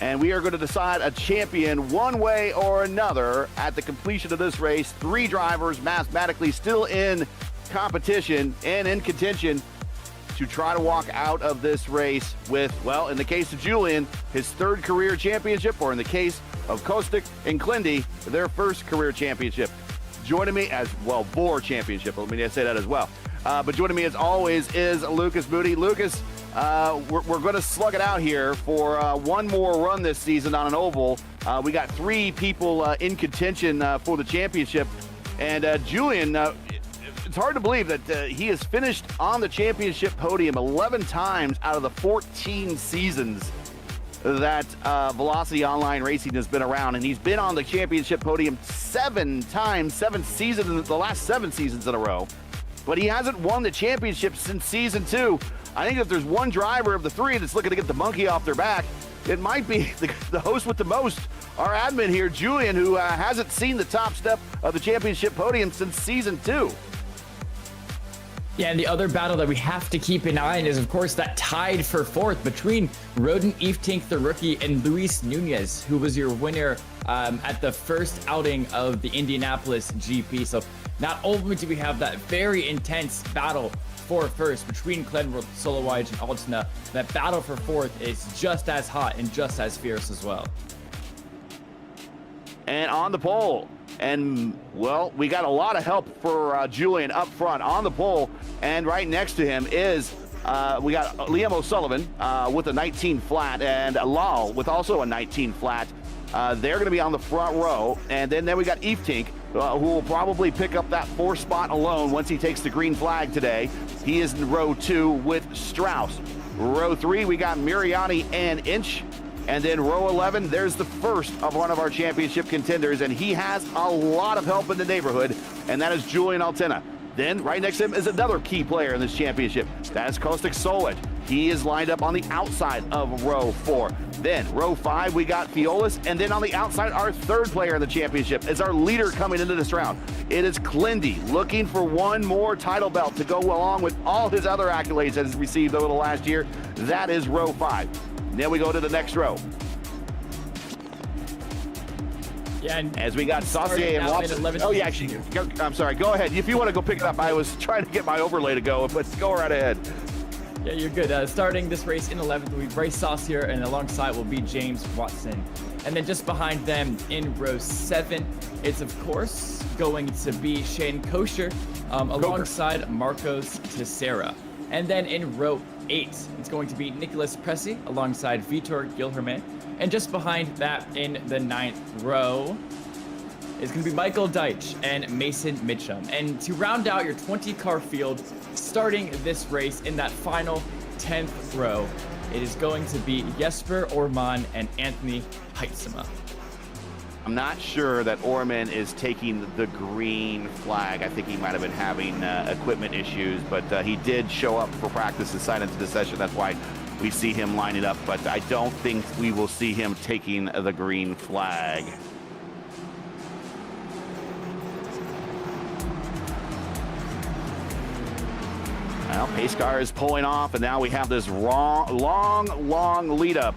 And we are going to decide a champion one way or another at the completion of this race. 3 drivers mathematically still in competition and in contention to try to walk out of this race with, well, in the case of Julian, his 3rd career championship, or in the case of Kostic and Klindy, their 1st career championship. Joining me as, well, VOR championship, let me say that as well. But joining me as always is Lucas Moody. Lucas, we're going to slug it out here for one more run this season on an oval. We got 3 people in contention for the championship. And Julian, it's hard to believe that he has finished on the championship podium 11 times out of the 14 seasons that Velocity Online Racing has been around. And he's been on the championship podium 7 times, 7 seasons, the last 7 seasons in a row. But he hasn't won the championship since season 2. I think if there's one driver of the 3 that's looking to get the monkey off their back, it might be the host with the most, our admin here, Julian, who hasn't seen the top step of the championship podium since season 2. Yeah, and the other battle that we have to keep an eye on is, of course, that tied for 4th between Roden Eftink, the rookie, and Luis Nunez, who was your winner at the first outing of the Indianapolis GP. So not only do we have that very intense battle for first between Glenworth, Solowaj, and Altena, that battle for 4th is just as hot and just as fierce as well. And on the pole, and, well, we got a lot of help for Julian up front on the pole, and right next to him is, we got Liam O'Sullivan with a 19 flat, and Lal with also a 19 flat. They're going to be on the front row, and then we got Eftink, who will probably pick up that 4th spot alone once he takes the green flag today. He is in row 2 with Strauss. Row 3, we got Miriani and Inch. And then row 11, there's the first of one of our championship contenders, and he has a lot of help in the neighborhood, and that is Julian Altena. Then right next to him is another key player in this championship. That is Kostic Solic. He is lined up on the outside of row 4. Then row 5, we got Fiolis, and then on the outside, our 3rd player in the championship is our leader coming into this round. It is Klindy, looking for one more title belt to go along with all his other accolades that he's received over the last year. That is row 5. Then we go to the next row. Yeah, and as we got Saucier and Watson. Oh, yeah, actually, I'm sorry. Go ahead. If you want to go pick it up, I was trying to get my overlay to go, but go right ahead. Yeah, you're good. Starting this race in 11th will be Bryce Saucier, and alongside will be James Watson. And then just behind them in row 7, it's, of course, going to be Shane Kosher alongside Marcos Teixeira. And then in row 8, it's going to be Nicholas Pressy alongside Vitor Gilherme. And just behind that in the 9th row is going to be Michael Deitch and Mason Mitchum. And to round out your 20-car field, starting this race in that final 10th row, it is going to be Jesper Orman and Anthony Heitzema. I'm not sure that Orman is taking the green flag. I think he might have been having equipment issues, but he did show up for practice and sign into the session. That's why we see him lining up, but I don't think we will see him taking the green flag. Well, pace car is pulling off, and now we have this long lead up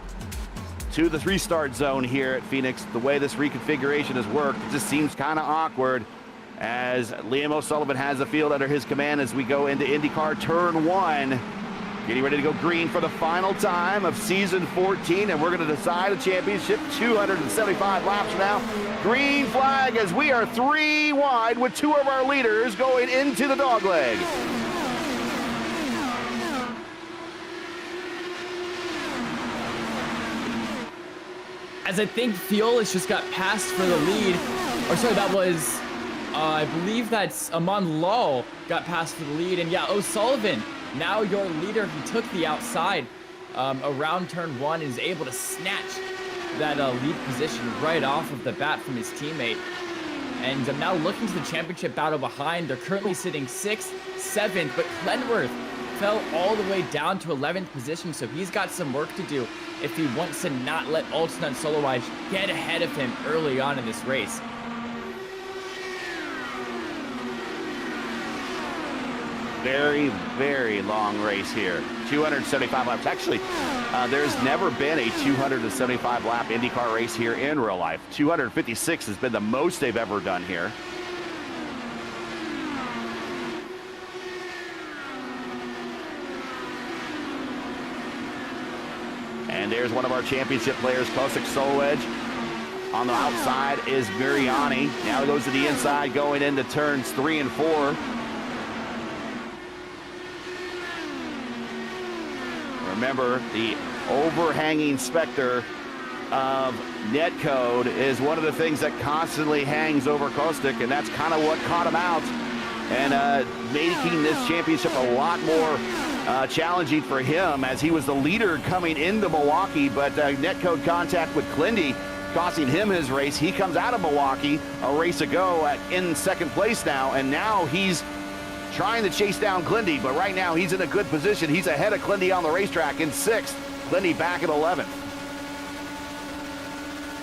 to the restart zone here at Phoenix. The way this reconfiguration has worked, it just seems kind of awkward as Liam O'Sullivan has the field under his command as we go into IndyCar Turn 1. Getting ready to go green for the final time of season 14, and we're going to decide a championship 275 laps from now. Green flag as we are 3 wide with 2 of our leaders going into the dogleg. As I think Fiolis just got passed for the lead, or sorry, that was, I believe that's Amon Lal got passed for the lead, and yeah, O'Sullivan, now your leader, he took the outside around turn 1 and is able to snatch that lead position right off of the bat from his teammate. And I'm now looking to the championship battle behind. They're currently sitting 6th, 7th, but Glenworth fell all the way down to 11th position, so he's got some work to do if he wants to not let Altena and Solowaj get ahead of him early on in this race. very, very long race here. 275 laps. Actually, there's never been a 275 lap IndyCar race here in real life. 256 has been the most they've ever done here. And there's one of our championship players, Kosick solo edge. On the outside is Miriani. Now he goes to the inside, going into turns 3 and 4. Remember, the overhanging specter of netcode is one of the things that constantly hangs over Kosick, and that's kind of what caught him out and making this championship a lot more challenging for him, as he was the leader coming into Milwaukee, but netcode contact with Clindy costing him his race. He comes out of Milwaukee a race ago in second place now, and now he's trying to chase down Clindy, but right now he's in a good position. He's ahead of Clindy on the racetrack in 6th. Clindy back at 11th.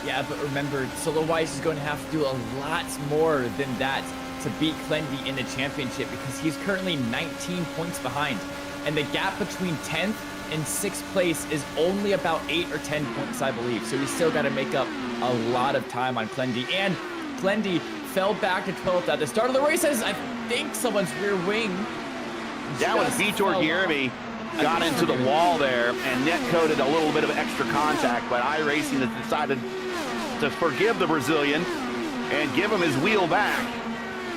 Yeah, but remember, Solo Weiss is going to have to do a lot more than that to beat Clindy in the championship, because he's currently 19 points behind. And the gap between 10th and 6th place is only about 8 or 10 points, I believe. So he's still got to make up a lot of time on Clindy. And Clindy fell back to 12th at the start of the race as I think someone's rear wing. That was Vitor Guilherme got into the wall there and net-coded a little bit of extra contact, but iRacing has decided to forgive the Brazilian and give him his wheel back.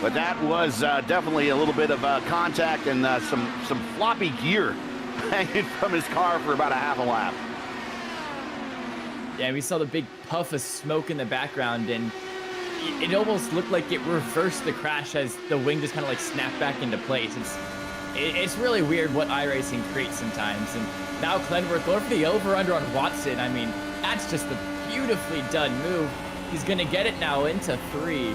But that was definitely a little bit of contact and some floppy gear hanging from his car for about a half a lap. Yeah, we saw the big puff of smoke in the background, and it almost looked like it reversed the crash as the wing just kind of like snapped back into place. It's really weird what iRacing creates sometimes. And now Clenworth going for the over-under on Watson. I mean, that's just a beautifully done move. He's going to get it now into 3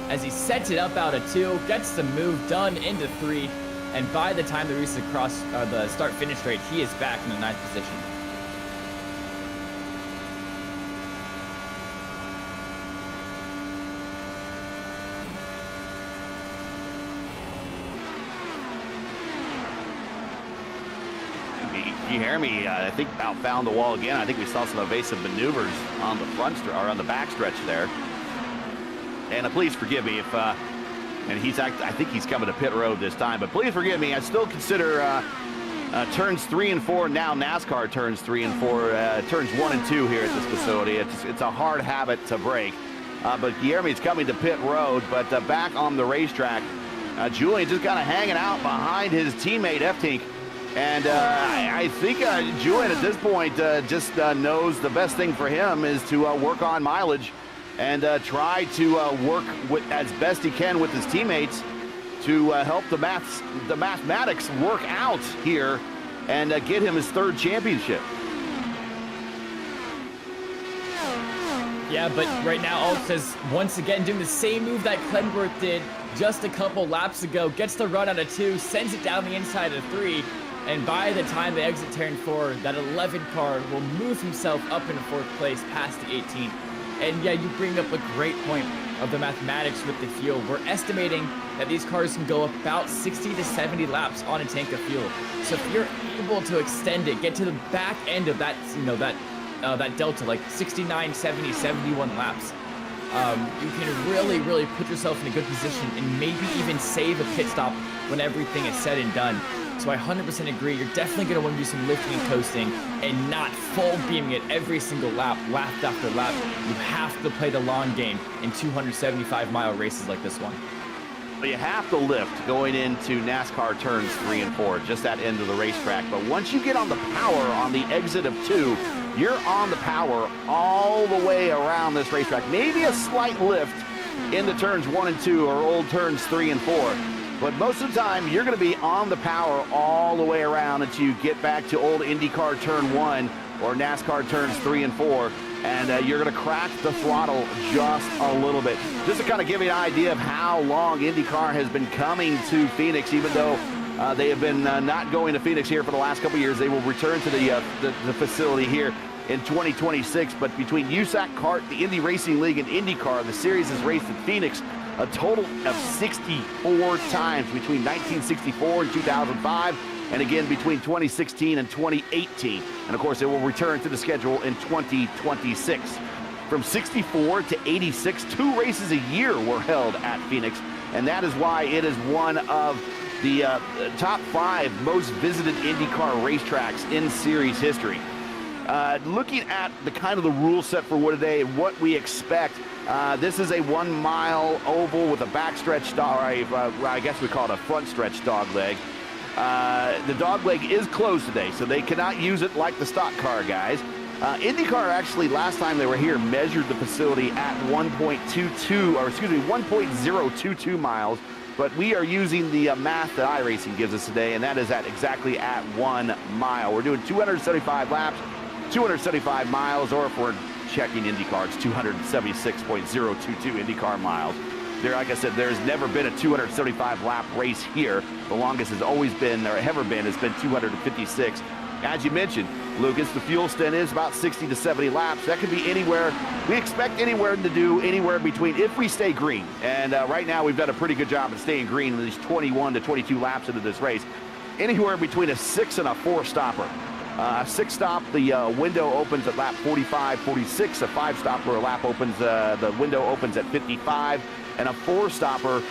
as he sets it up out of 2, gets the move done into 3, and by the time the race is across the start-finish straight, he is back in the 9th position. Guilherme, I think, about found the wall again. I think we saw some evasive maneuvers on the on the back stretch there. And please forgive me if, and I think he's coming to pit road this time, but please forgive me. I still consider turns 3 and 4, now NASCAR turns 3 and 4, turns 1 and 2 here at this facility. It's a hard habit to break. But Guilherme's coming to pit road, but back on the racetrack, Julian just kind of hanging out behind his teammate F-Tink. And I think Julian at this point just knows the best thing for him is to work on mileage and try to work with as best he can with his teammates to help the mathematics work out here and get him his 3rd championship. Yeah, but right now Alt is once again doing the same move that Clenworth did just a couple laps ago. Gets the run out of 2, sends it down the inside of 3. And by the time they exit turn 4, that 11 car will move himself up into 4th place past the 18th. And yeah, you bring up a great point of the mathematics with the fuel. We're estimating that these cars can go about 60 to 70 laps on a tank of fuel. So if you're able to extend it, get to the back end of that, that delta, like 69, 70, 71 laps, you can really put yourself in a good position and maybe even save a pit stop when everything is said and done. So I 100% agree. You're definitely going to want to do some lifting and coasting and not full beaming it every single lap after lap. You have to play the long game in 275-mile races like this one. But you have to lift going into NASCAR turns 3 and 4, just that end of the racetrack. But once you get on the power on the exit of 2, you're on the power all the way around this racetrack. Maybe a slight lift into turns 1 and 2 or old turns 3 and 4. But most of the time, you're going to be on the power all the way around until you get back to old IndyCar turn 1 or NASCAR turns 3 and 4. And you're going to crack the throttle just a little bit. Just to kind of give you an idea of how long IndyCar has been coming to Phoenix, even though they have been not going to Phoenix here for the last couple of years. They will return to the facility here in 2026. But between USAC, CART, the Indy Racing League, and IndyCar, the series is raced in Phoenix a total of 64 times between 1964 and 2005, and again between 2016 and 2018. And of course, it will return to the schedule in 2026. From 64 to 86, 2 races a year were held at Phoenix, and that is why it is one of the top 5 most visited IndyCar racetracks in series history. Looking at the kind of the rule set for today and what we expect, this is a 1 mile oval with a backstretch I guess we call it a front stretch dog leg. The dog leg is closed today, so they cannot use it like the stock car guys. IndyCar actually, last time they were here, measured the facility at 1.022 miles, but we are using the math that iRacing gives us today, and that is exactly at 1 mile. We're doing 275 laps, 275 miles, or if we're checking IndyCar, it's 276.022 IndyCar miles. There, like I said, there's never been a 275 lap race here. The longest has always been, or ever been, has been 256. As you mentioned, Lucas, the fuel stint is about 60 to 70 laps. That could be anywhere. We expect anywhere to do anywhere between, if we stay green. And right now we've done a pretty good job of staying green in these 21 to 22 laps into this race. Anywhere between a 6 and a 4 stopper. A 6 stop, the window opens at lap 45, 46. A 5 stopper, lap opens, the window opens at 55. And a 4 stopper,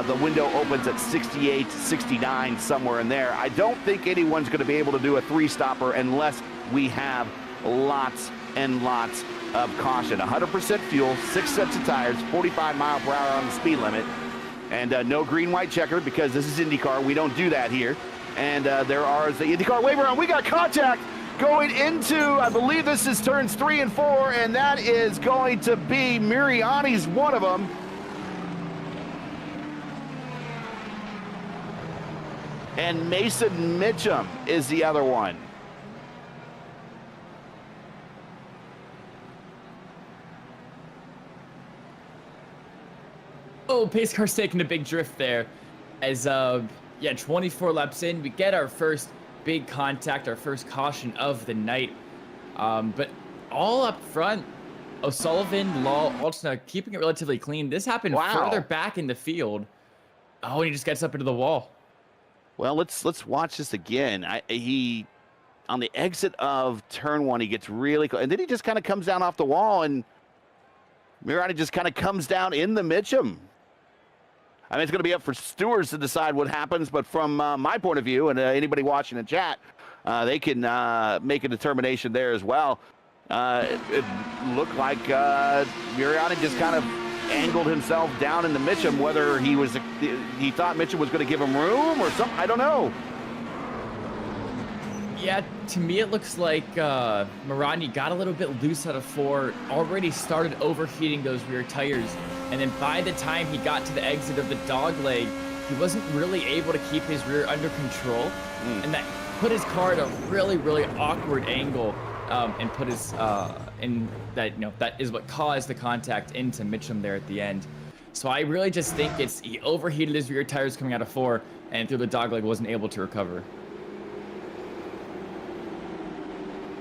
the window opens at 68, 69, somewhere in there. I don't think anyone's going to be able to do a 3 stopper unless we have lots and lots of caution. 100% fuel, 6 sets of tires, 45 mile per hour on the speed limit, and no green-white checker because this is IndyCar. We don't do that here. And there are the IndyCar waiver on. We got contact going into, I believe this is turns 3 and 4, and that is going to be Miriani's one of them. And Mason Mitchum is the other one. Oh, pace car's taking a big drift there. As, 24 laps in, we get our first big contact, our first caution of the night. But all up front, O'Sullivan, Law, Altschner keeping it relatively clean. This happened further back in the field. Oh, and he just gets up into the wall. Well, let's watch this again. He on the exit of turn 1, he gets really close, and then he just kind of comes down off the wall, and Mirani just kind of comes down in the Mitchum. I mean, it's going to be up for stewards to decide what happens, but from my point of view, and anybody watching in chat, they can make a determination there as well. It looked like Mirani just kind of angled himself down in the Mitchum, whether he thought Mitchum was going to give him room or something. I don't know. Yeah, to me it looks like Mirani got a little bit loose out of 4, already started overheating those rear tires, and then by the time he got to the exit of the dog leg, he wasn't really able to keep his rear under control, and that put his car at a really, really awkward angle, and put his that is what caused the contact into Mitchum there at the end. So I really just think he overheated his rear tires coming out of 4, and through the dogleg wasn't able to recover.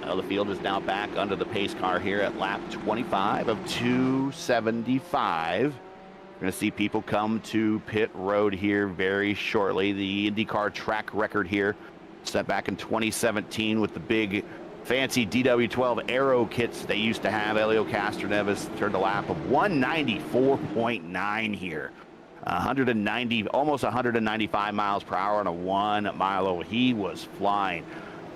Well, the field is now back under the pace car here at lap 25 of 275. We're going to see people come to pit road here very shortly. The IndyCar track record here set back in 2017 with the big fancy DW12 Aero kits they used to have. Elio Castroneves turned a lap of 194.9 here. 190, almost 195 miles per hour on a 1 mile oval. He was flying.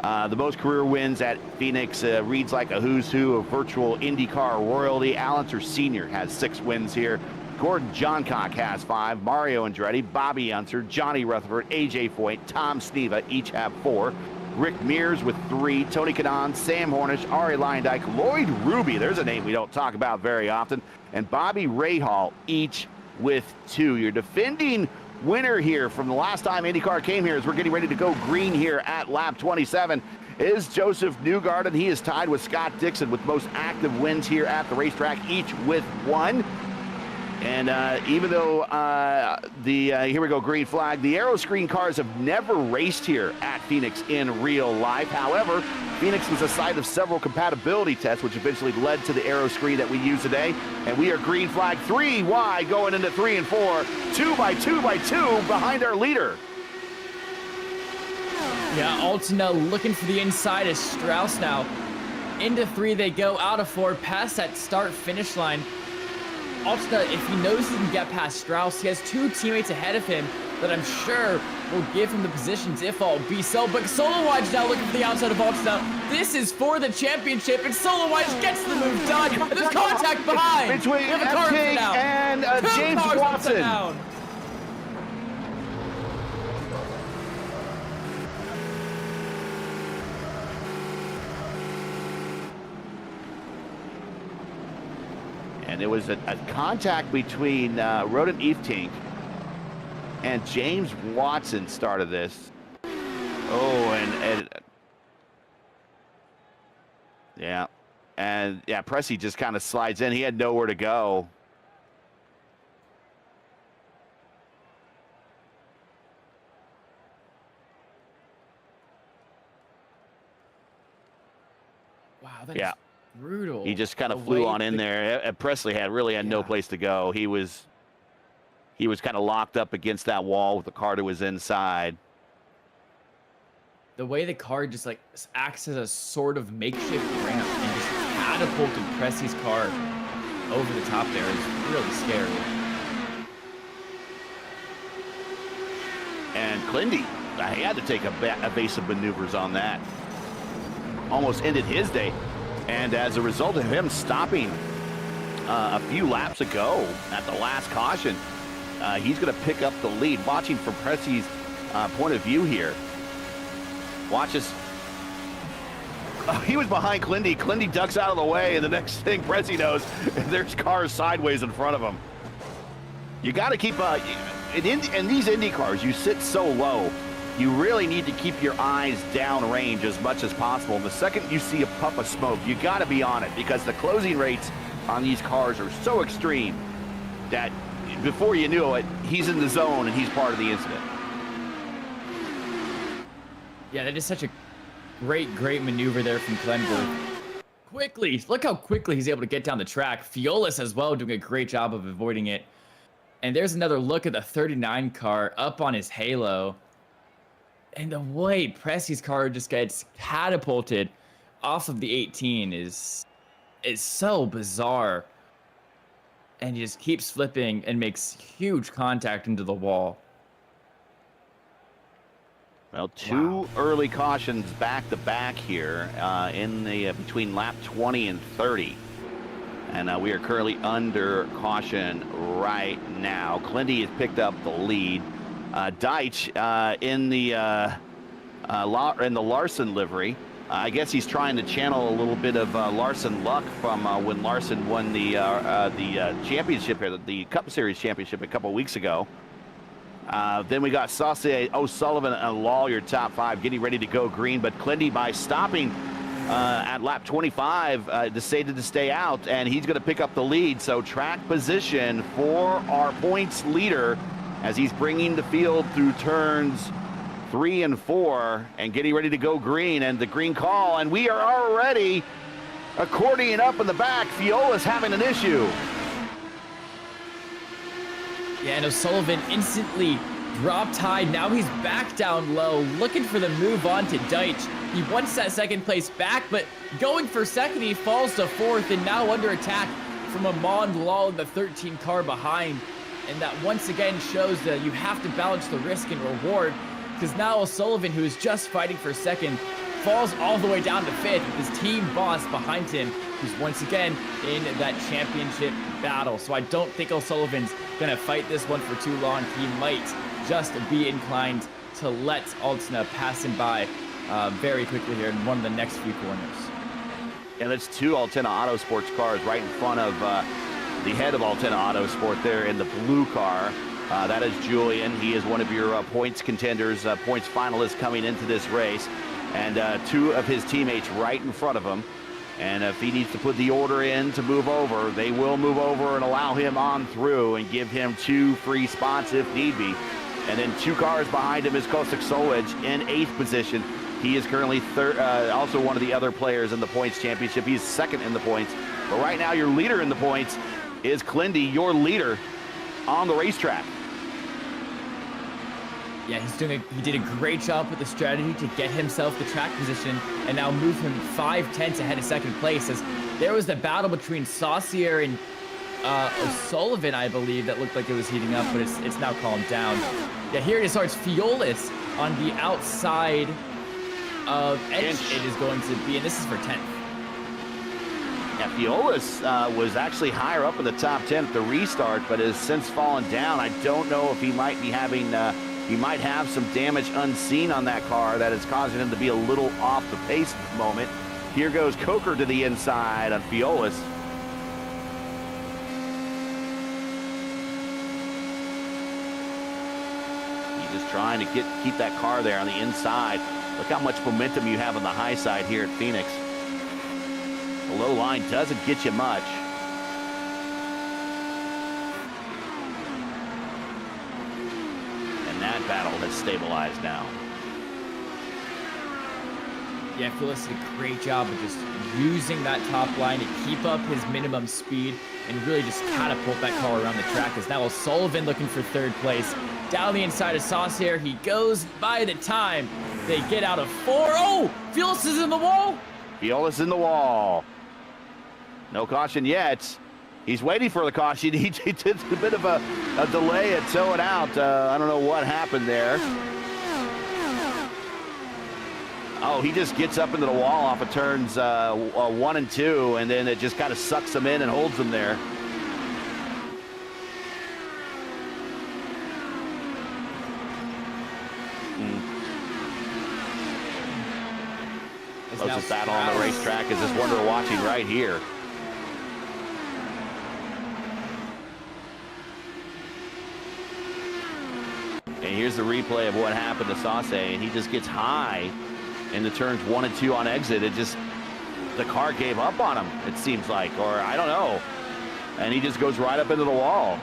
The most career wins at Phoenix reads like a who's who of virtual IndyCar royalty. Allenser Sr. has 6 wins here. Gordon Johncock has 5. Mario Andretti, Bobby Unser, Johnny Rutherford, AJ Foyt, Tom Sneva each have 4. Rick Mears with 3. Tony Kanaan, Sam Hornish, Ari Leyendyke, Lloyd Ruby, there's a name we don't talk about very often, and Bobby Rahal each with 2. Your defending winner here from the last time IndyCar came here, as we're getting ready to go green here at lap 27, is Joseph Newgarden. He is tied with Scott Dixon with most active wins here at the racetrack, each with 1. And even though here we go, green flag, the Aero screen cars have never raced here at Phoenix in real life. However, Phoenix was a site of several compatibility tests, which eventually led to the Aero screen that we use today. And we are green flag 3 wide going into 3 and 4, 2 by 2 by 2 behind our leader. Yeah, Altena looking for the inside as Strauss now. Into 3 they go, out of 4, past that start-finish line. Altena, if he knows he can get past Strauss, he has 2 teammates ahead of him that I'm sure will give him the positions if all be so. But Solowaj now looking for the outside of Altena. This is for the championship, and Solowaj gets the move done. There's contact behind. Between F-King and James Watson. And there was a contact between Rodent Eftink and James Watson started this. Oh, and yeah. And yeah, Pressey just kind of slides in. He had nowhere to go. Wow, that's brutal. He just kind of flew on in there. Presley really had no place to go. He was kind of locked up against that wall with the car to his inside. The way the car just like acts as a sort of makeshift ramp and just catapulted Presley's car over the top there is really scary. And Clindy, he had to take a base of maneuvers on that. Almost ended his day. And as a result of him stopping a few laps ago at the last caution, he's going to pick up the lead. Watching from Pressey's point of view here. Watch this. Oh, he was behind Clindy. Clindy ducks out of the way, and the next thing Pressey knows, there's cars sideways in front of him. You got to keep in these Indy cars, you sit so low. You really need to keep your eyes downrange as much as possible. And the second you see a puff of smoke, you got to be on it because the closing rates on these cars are so extreme that before you knew it, he's in the zone and he's part of the incident. Yeah, that is such a great maneuver there from Glenberg. Quickly, look how quickly he's able to get down the track. Fiolis as well doing a great job of avoiding it. And there's another look at the 39 car up on his halo. And the way Pressey's car just gets catapulted off of the 18 is so bizarre. And he just keeps flipping and makes huge contact into the wall. Well, two early cautions back to back here in the between lap 20 and 30. And we are currently under caution right now. Clindy has picked up the lead. Deitch in the Larson livery. I guess he's trying to channel a little bit of Larson luck from when Larson won the championship here, the Cup Series championship a couple weeks ago. Then we got Saucier, O'Sullivan, and Lawyer top 5 getting ready to go green, but Clindy, by stopping at lap 25, decided to stay out, and he's going to pick up the lead. So track position for our points leader as he's bringing the field through turns 3 and 4 and getting ready to go green, and the green call, and we are already accordioning up in the back. Fiola's having an issue. Yeah, and O'Sullivan instantly dropped high. Now he's back down low, looking for the move on to Deitch. He wants that second place back, but going for second, he falls to 4th, and now under attack from Amon Lal in the 13 car behind. And that once again shows that you have to balance the risk and reward, because now O'Sullivan, who is just fighting for second, falls all the way down to 5th with his team boss behind him, who's once again in that championship battle. So I don't think O'Sullivan's gonna fight this one for too long. He might just be inclined to let Altena pass him by very quickly here in one of the next few corners. And that's 2 Altena Autosports cars right in front of the head of Altena Autosport there in the blue car. That is Julian. He is one of your points contenders, points finalists coming into this race. And 2 of his teammates right in front of him. And if he needs to put the order in to move over, they will move over and allow him on through and give him 2 free spots if need be. And then 2 cars behind him is Kostik Solic in 8th position. He is currently also one of the other players in the points championship. He's 2nd in the points. But right now, your leader in the points is Clindy, your leader on the racetrack. Yeah, he did a great job with the strategy to get himself the track position and now move him 5/10 ahead of 2nd place. As there was the battle between Saucier and O'Sullivan, I believe, that looked like it was heating up, but it's now calmed down. Yeah, here it starts. Fiolis on the outside of Edge. It is going to be, and this is for 10th. Yeah, Fiolis was actually higher up in the top 10 at the restart, but has since fallen down. I don't know if he might be having, he might have some damage unseen on that car that is causing him to be a little off the pace at the moment. Here goes Coker to the inside on Fiolis. He's just trying to keep that car there on the inside. Look how much momentum you have on the high side here at Phoenix. The low line doesn't get you much. And that battle has stabilized now. Yeah, Phyllis did a great job of just using that top line to keep up his minimum speed and really just catapult that car around the track. As now O'Sullivan looking for 3rd place. Down the inside of Saucier, he goes by the time they get out of 4. Oh, Phyllis is in the wall. Fiolis in the wall. No caution yet. He's waiting for the caution. He did a bit of a delay and tow it out. I don't know what happened there. Oh, he just gets up into the wall off of turns 1 and 2, and then it just kind of sucks him in and holds him there. Closest battle on the racetrack is this one we're watching right here. And here's the replay of what happened to Sauce, and he just gets high in the turns 1 and 2 on exit. The car gave up on him, it seems like, or I don't know. And he just goes right up into the wall.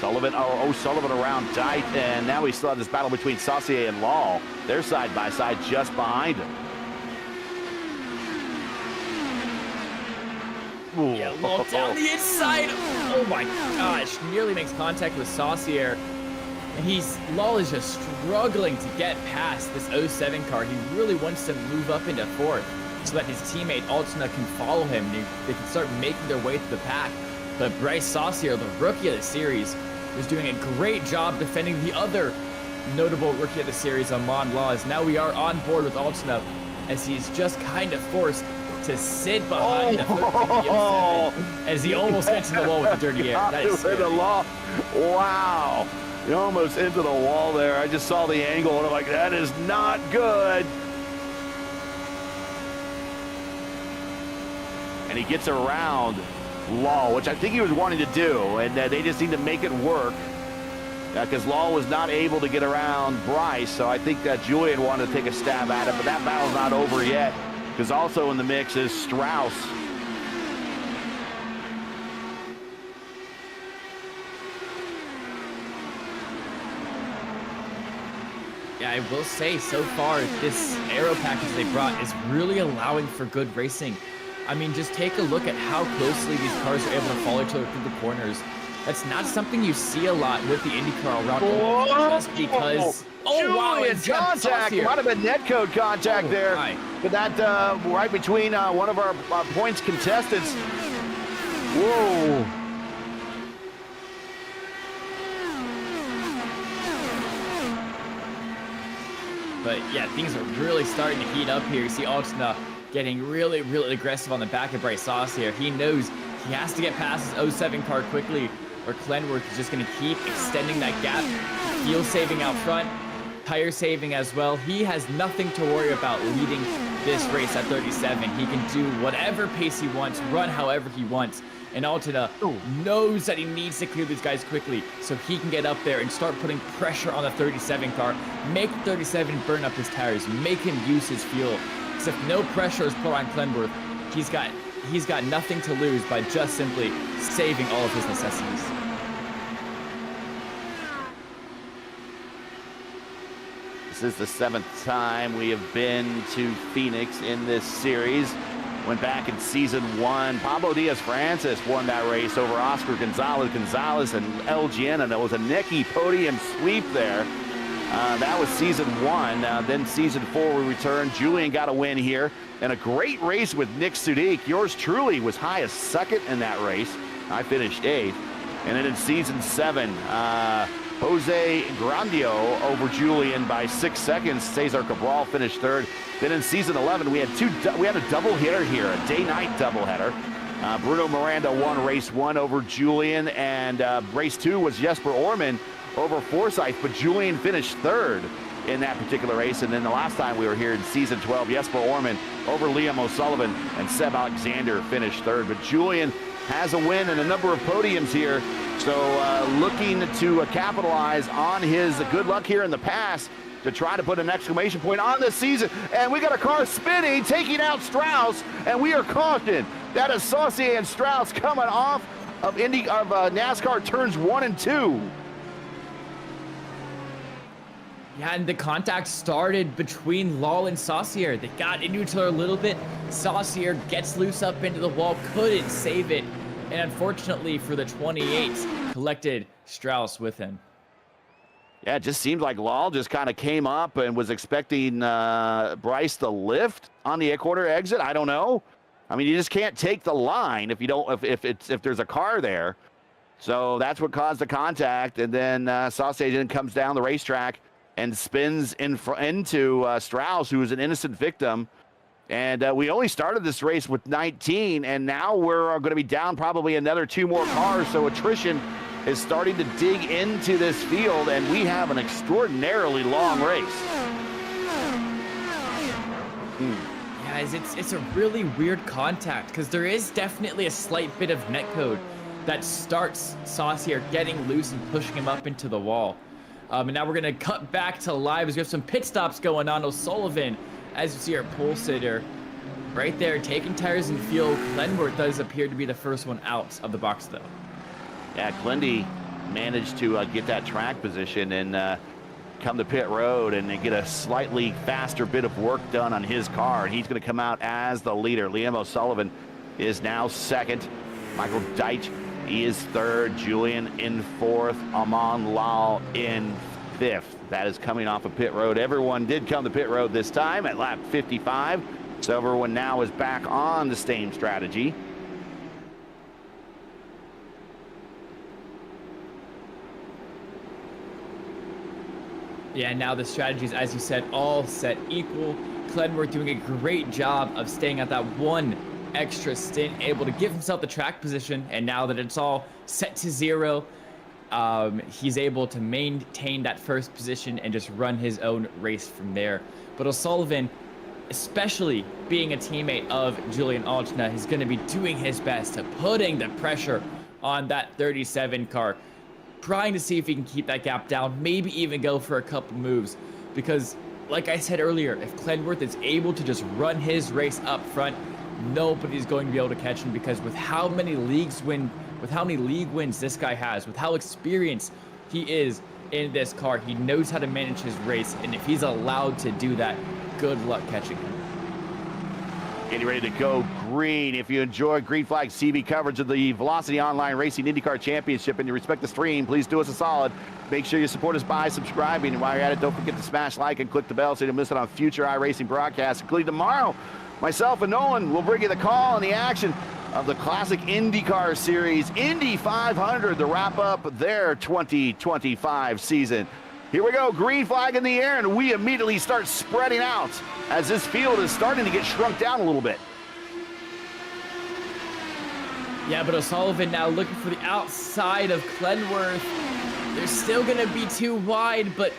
O'Sullivan around tight, and now we still have this battle between Saucier and Law. They're side by side just behind him. Ooh. Yeah, Law down the inside. Oh my gosh, nearly makes contact with Saucier. And Law is just struggling to get past this 07 car. He really wants to move up into 4th so that his teammate Altena can follow him. They can start making their way through the pack. But Bryce Saucier, the rookie of the series, is doing a great job defending the other notable rookie of the series, Amon Laws. Now we are on board with Altena as he's just kind of forced to sit behind the 1307 as he almost gets in the wall with the dirty air. That is scary. Wow. You're almost into the wall there. I just saw the angle and I'm like, that is not good. And he gets around Law, which I think he was wanting to do, and they just need to make it work because Law was not able to get around Bryce, so I think that Julian wanted to take a stab at it, but that battle's not over yet because also in the mix is Strauss. Yeah, I will say so far this Aero package they brought is really allowing for good racing. I mean, just take a look at how closely these cars are able to follow each other through the corners. That's not something you see a lot with the IndyCar around just because... Oh, wow, it's contact. Might have been netcode contact there. But that right between one of our points contestants. Whoa. But yeah, things are really starting to heat up here. You see Altena getting really, really aggressive on the back of Bryce Sauce here. He knows he has to get past his 07 car quickly, or Clenworth is just going to keep extending that gap. Fuel saving out front. tire saving as well. He has nothing to worry about leading this race at 37. He can do whatever pace he wants, run however he wants. And Altena knows that he needs to clear these guys quickly so he can get up there and start putting pressure on the 37 car, make the 37 burn up his tires, make him use his fuel. Because if no pressure is put on Clenworth, he's got nothing to lose by just simply saving all of his necessities. This is the 7th time we have been to Phoenix in this series. Went back in season 1. Pablo Diaz-Francis won that race over Oscar Gonzalez and LGN, and it was a necky podium sweep there. That was season 1. Then season 4 we returned. Julian got a win here, and a great race with Nick Sudik. Yours truly was high as second in that race. I finished 8th. And then in season 7, Jose Grandio over Julian by 6 seconds. Cesar Cabral finished 3rd. Then in season 11, we had a double hitter here, a day-night double header. Bruno Miranda won race 1 over Julian, and race 2 was Jesper Orman over Forsyth, but Julian finished 3rd in that particular race. And then the last time we were here in season 12, Jesper Orman over Liam O'Sullivan, and Seb Alexander finished 3rd. But Julian has a win and a number of podiums here. So looking to capitalize on his good luck here in the past to try to put an exclamation point on this season. And we got a car spinning, taking out Strauss, and we are cautioned. That is Saucier and Strauss coming off of NASCAR turns 1 and 2. Yeah, and the contact started between Lal and Saucier. They got into each other a little bit. Saucier gets loose up into the wall, couldn't save it. And unfortunately for the 28, collected Strauss with him. Yeah, it just seemed like Lal just kind of came up and was expecting Bryce to lift on the quarter exit. I don't know. I mean, you just can't take the line if you don't if there's a car there. So that's what caused the contact. And then Saucier then comes down the racetrack and spins into Strauss, who is an innocent victim. And we only started this race with 19, and now we're going to be down probably another 2 more cars. So attrition is starting to dig into this field, and we have an extraordinarily long race. Guys, it's a really weird contact because there is definitely a slight bit of netcode that starts Saucier getting loose and pushing him up into the wall. And now we're going to cut back to live as we have some pit stops going on. O'Sullivan, as you see our pole sitter, right there, taking tires and fuel. Clenworth does appear to be the first one out of the box, though. Yeah, Clendy managed to get that track position and come to pit road and get a slightly faster bit of work done on his car. And he's going to come out as the leader. Liam O'Sullivan is now 2nd. Michael Deitch, he is 3rd. Julian in 4th. Aman Lal in 5th. That is coming off of pit road. Everyone did come to pit road this time at lap 55. So everyone now is back on the same strategy. Yeah, now the strategies, as you said, all set equal. Clenworth doing a great job of staying at that 1 extra stint, able to give himself the track position. And now that it's all set to 0, he's able to maintain that first position and just run his own race from there. But O'Sullivan, especially being a teammate of Julian Altena, is going to be doing his best to putting the pressure on that 37 car, trying to see if he can keep that gap down, maybe even go for a couple moves. Because, like I said earlier, if Clenworth is able to just run his race up front, nobody's going to be able to catch him, because with how many league wins this guy has, with how experienced he is in this car, he knows how to manage his race, and if he's allowed to do that, good luck catching him. Getting ready to go green. If you enjoy Green Flag's TV coverage of the Velocity Online Racing IndyCar Championship and you respect the stream, please do us a solid. Make sure you support us by subscribing. And while you're at it, don't forget to smash like and click the bell so you don't miss it on future iRacing broadcasts, including tomorrow. Myself and Nolan will bring you the call and the action of the Classic IndyCar Series Indy 500 to wrap up their 2025 season. Here we go, green flag in the air, and we immediately start spreading out as this field is starting to get shrunk down a little bit. Yeah, but O'Sullivan now looking for the outside of Clenworth. They're still going to be too wide, but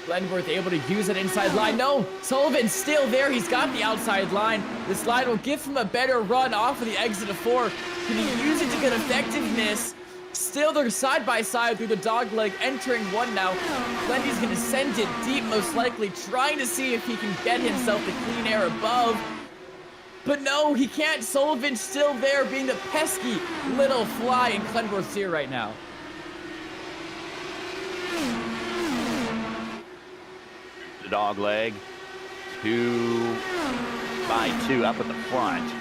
Glenworth able to use that inside line. No, Sullivan's still there. He's got the outside line. This line will give him a better run off of the exit of 4. Can he use it to get effectiveness? Still, they're side by side through the dog leg, entering 1 now. Glendy's going to send it deep, most likely, trying to see if he can get himself the clean air above. But no, he can't. Sullivan's still there, being the pesky little fly in Glenworth's ear right now. The dog leg, 2 by 2 up at the front.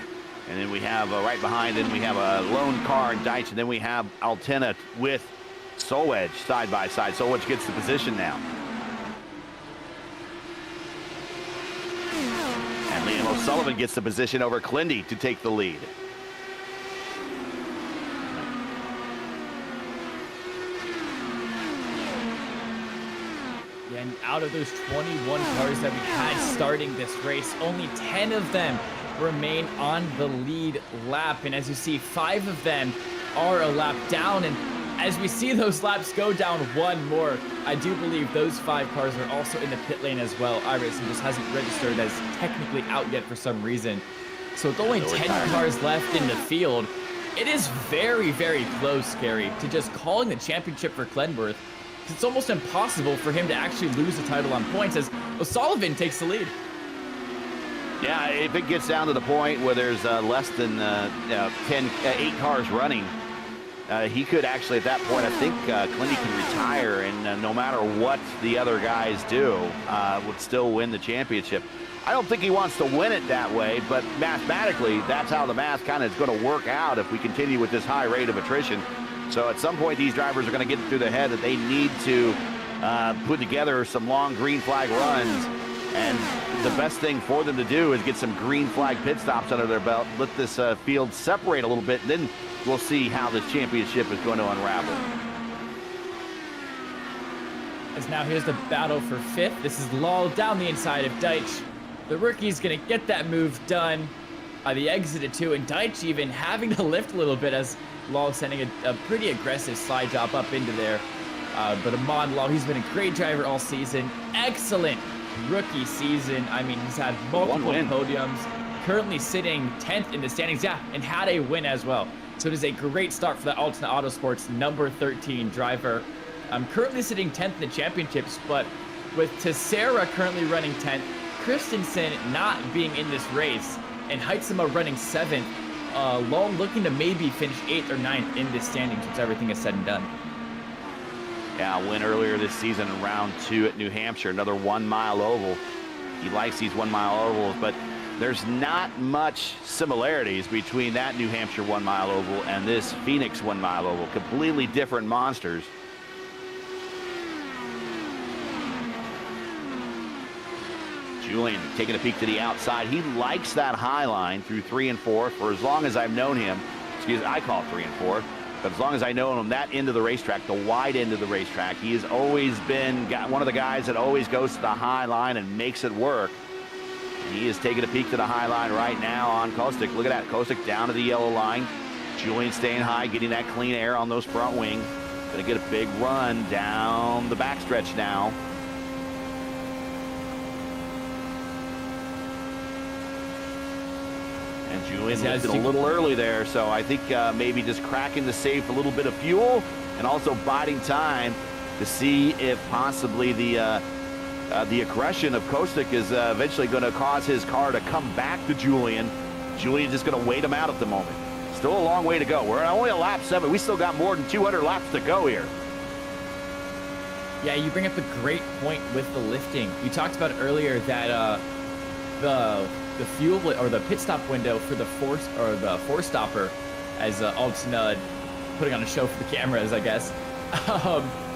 And then we have right behind, then we have a lone car and Deitch, and then we have Altena with Solwedge side by side. Solwedge gets the position now. And Liam O'Sullivan gets the position over Clindy to take the lead. And out of those 21 cars that we had starting this race, only 10 of them remain on the lead lap. And as you see, 5 of them are a lap down. And as we see those laps go down 1 more, I do believe those 5 cars are also in the pit lane as well. iRacing just hasn't registered as technically out yet for some reason. So with only 10 cars left in the field, it is very, very close, Gary, to just calling the championship for Glenworth. It's almost impossible for him to actually lose the title on points as O'Sullivan takes the lead. Yeah, if it gets down to the point where there's less than 8 cars running, he could actually, at that point, I think Clindy can retire, and no matter what the other guys do, would still win the championship. I don't think he wants to win it that way, but mathematically, that's how the math kind of is going to work out if we continue with this high rate of attrition. So at some point, these drivers are going to get through their head that they need to put together some long green flag runs. And the best thing for them to do is get some green flag pit stops under their belt, let this field separate a little bit, and then we'll see how this championship is going to unravel. As now here's the battle for 5th. This is Lal down the inside of Deitch. The rookie's going to get that move done. The exit at 2, and Deitch even having to lift a little bit as Lal sending a pretty aggressive slide job up into there. But Amon Lal, he's been a great driver all season. Excellent rookie season. I mean, he's had multiple podiums. Currently sitting 10th in the standings, yeah, and had a win as well. So it is a great start for the Altena Autosports number 13 driver. Currently sitting 10th in the championships, but with Tessera currently running 10th, Christensen not being in this race, and Heitzema running 7th, Lal looking to maybe finish 8th or 9th in this standings once everything is said and done. Yeah, win earlier this season in round 2 at New Hampshire, another 1 mile oval. He likes these 1 mile ovals, but there's not much similarities between that New Hampshire 1 mile oval and this Phoenix 1 mile oval. Completely different monsters. Julian taking a peek to the outside. He likes that high line through 3 and 4 for as long as I've known him. I call it 3 and 4. But as long as I know him, that end of the racetrack, the wide end of the racetrack, he has always been one of the guys that always goes to the high line and makes it work. He is taking a peek to the high line right now on Kostic. Look at that, Kostic down to the yellow line. Julian staying high, getting that clean air on those front wings. Gonna get a big run down the backstretch now. And Julian lifted a little early there, so I think maybe just cracking to save a little bit of fuel and also biding time to see if possibly the aggression of Kostic is eventually going to cause his car to come back to Julian. Julian's just going to wait him out at the moment. Still a long way to go. We're only at lap 7. We still got more than 200 laps to go here. Yeah, you bring up a great point with the lifting. You talked about earlier that the fuel or the pit stop window for the four stopper, as Altena putting on a show for the cameras, I guess.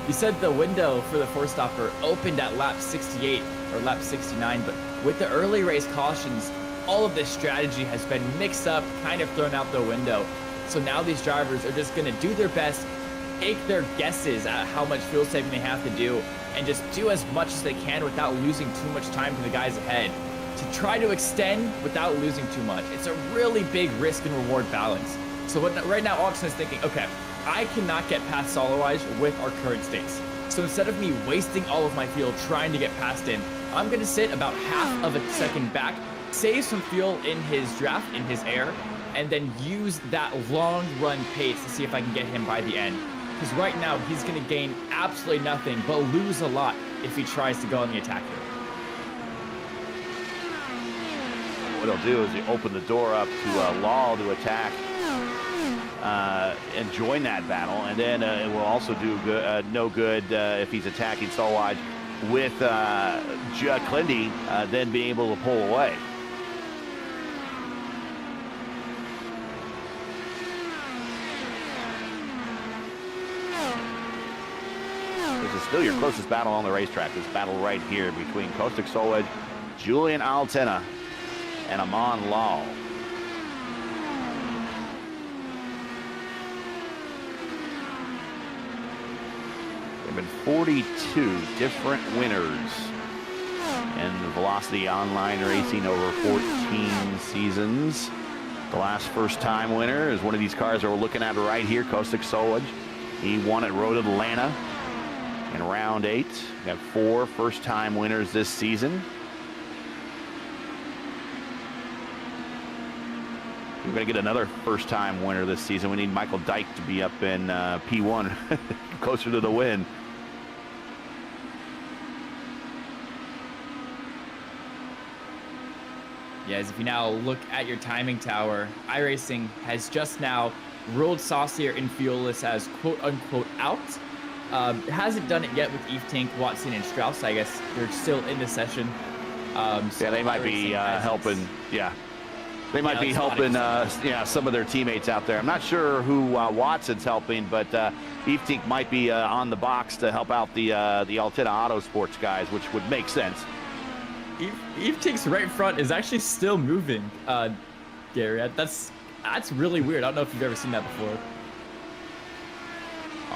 You said the window for the four stopper opened at lap 68 or lap 69, but with the early race cautions, all of this strategy has been mixed up, kind of thrown out the window. So now these drivers are just going to do their best, take their guesses at how much fuel saving they have to do, and just do as much as they can without losing too much time to the guys ahead, to try to extend without losing too much. It's a really big risk and reward balance. So right now, Austin is thinking, okay, I cannot get past Solo Eyes with our current states. So instead of me wasting all of my fuel trying to get past him, I'm going to sit about half of a second back, save some fuel in his draft, in his air, and then use that long run pace to see if I can get him by the end. Because right now, he's going to gain absolutely nothing, but lose a lot if he tries to go on the attack here. What he'll do is he'll open the door up to Law to attack and join that battle. And then it will also do no good if he's attacking Solwaj with Clindy then being able to pull away. This is still your closest battle on the racetrack. This battle right here between Kostik Solwaj, Julian Altena, and Aman Lal. There have been 42 different winners in the Velocity Online Racing over 14 seasons. The last first-time winner is one of these cars that we're looking at right here, Kostik Solwaj. He won at Road Atlanta in round 8. We have 4 first-time winners this season. We're going to get another first-time winner this season. We need Michael Dyke to be up in P1, closer to the win. Yeah, as if you now look at your timing tower, iRacing has just now ruled Saucier and Fuelless as quote-unquote out. Hasn't done it yet with Eve Tink, Watson, and Strauss. I guess they're still in the session. So yeah, they might be helping. Yeah. They might be helping some of their teammates out there. I'm not sure who Watson's helping, but Eftink might be on the box to help out the Altena Autosports guys, which would make sense. Eftink's right front is actually still moving, Gary. That's really weird. I don't know if you've ever seen that before.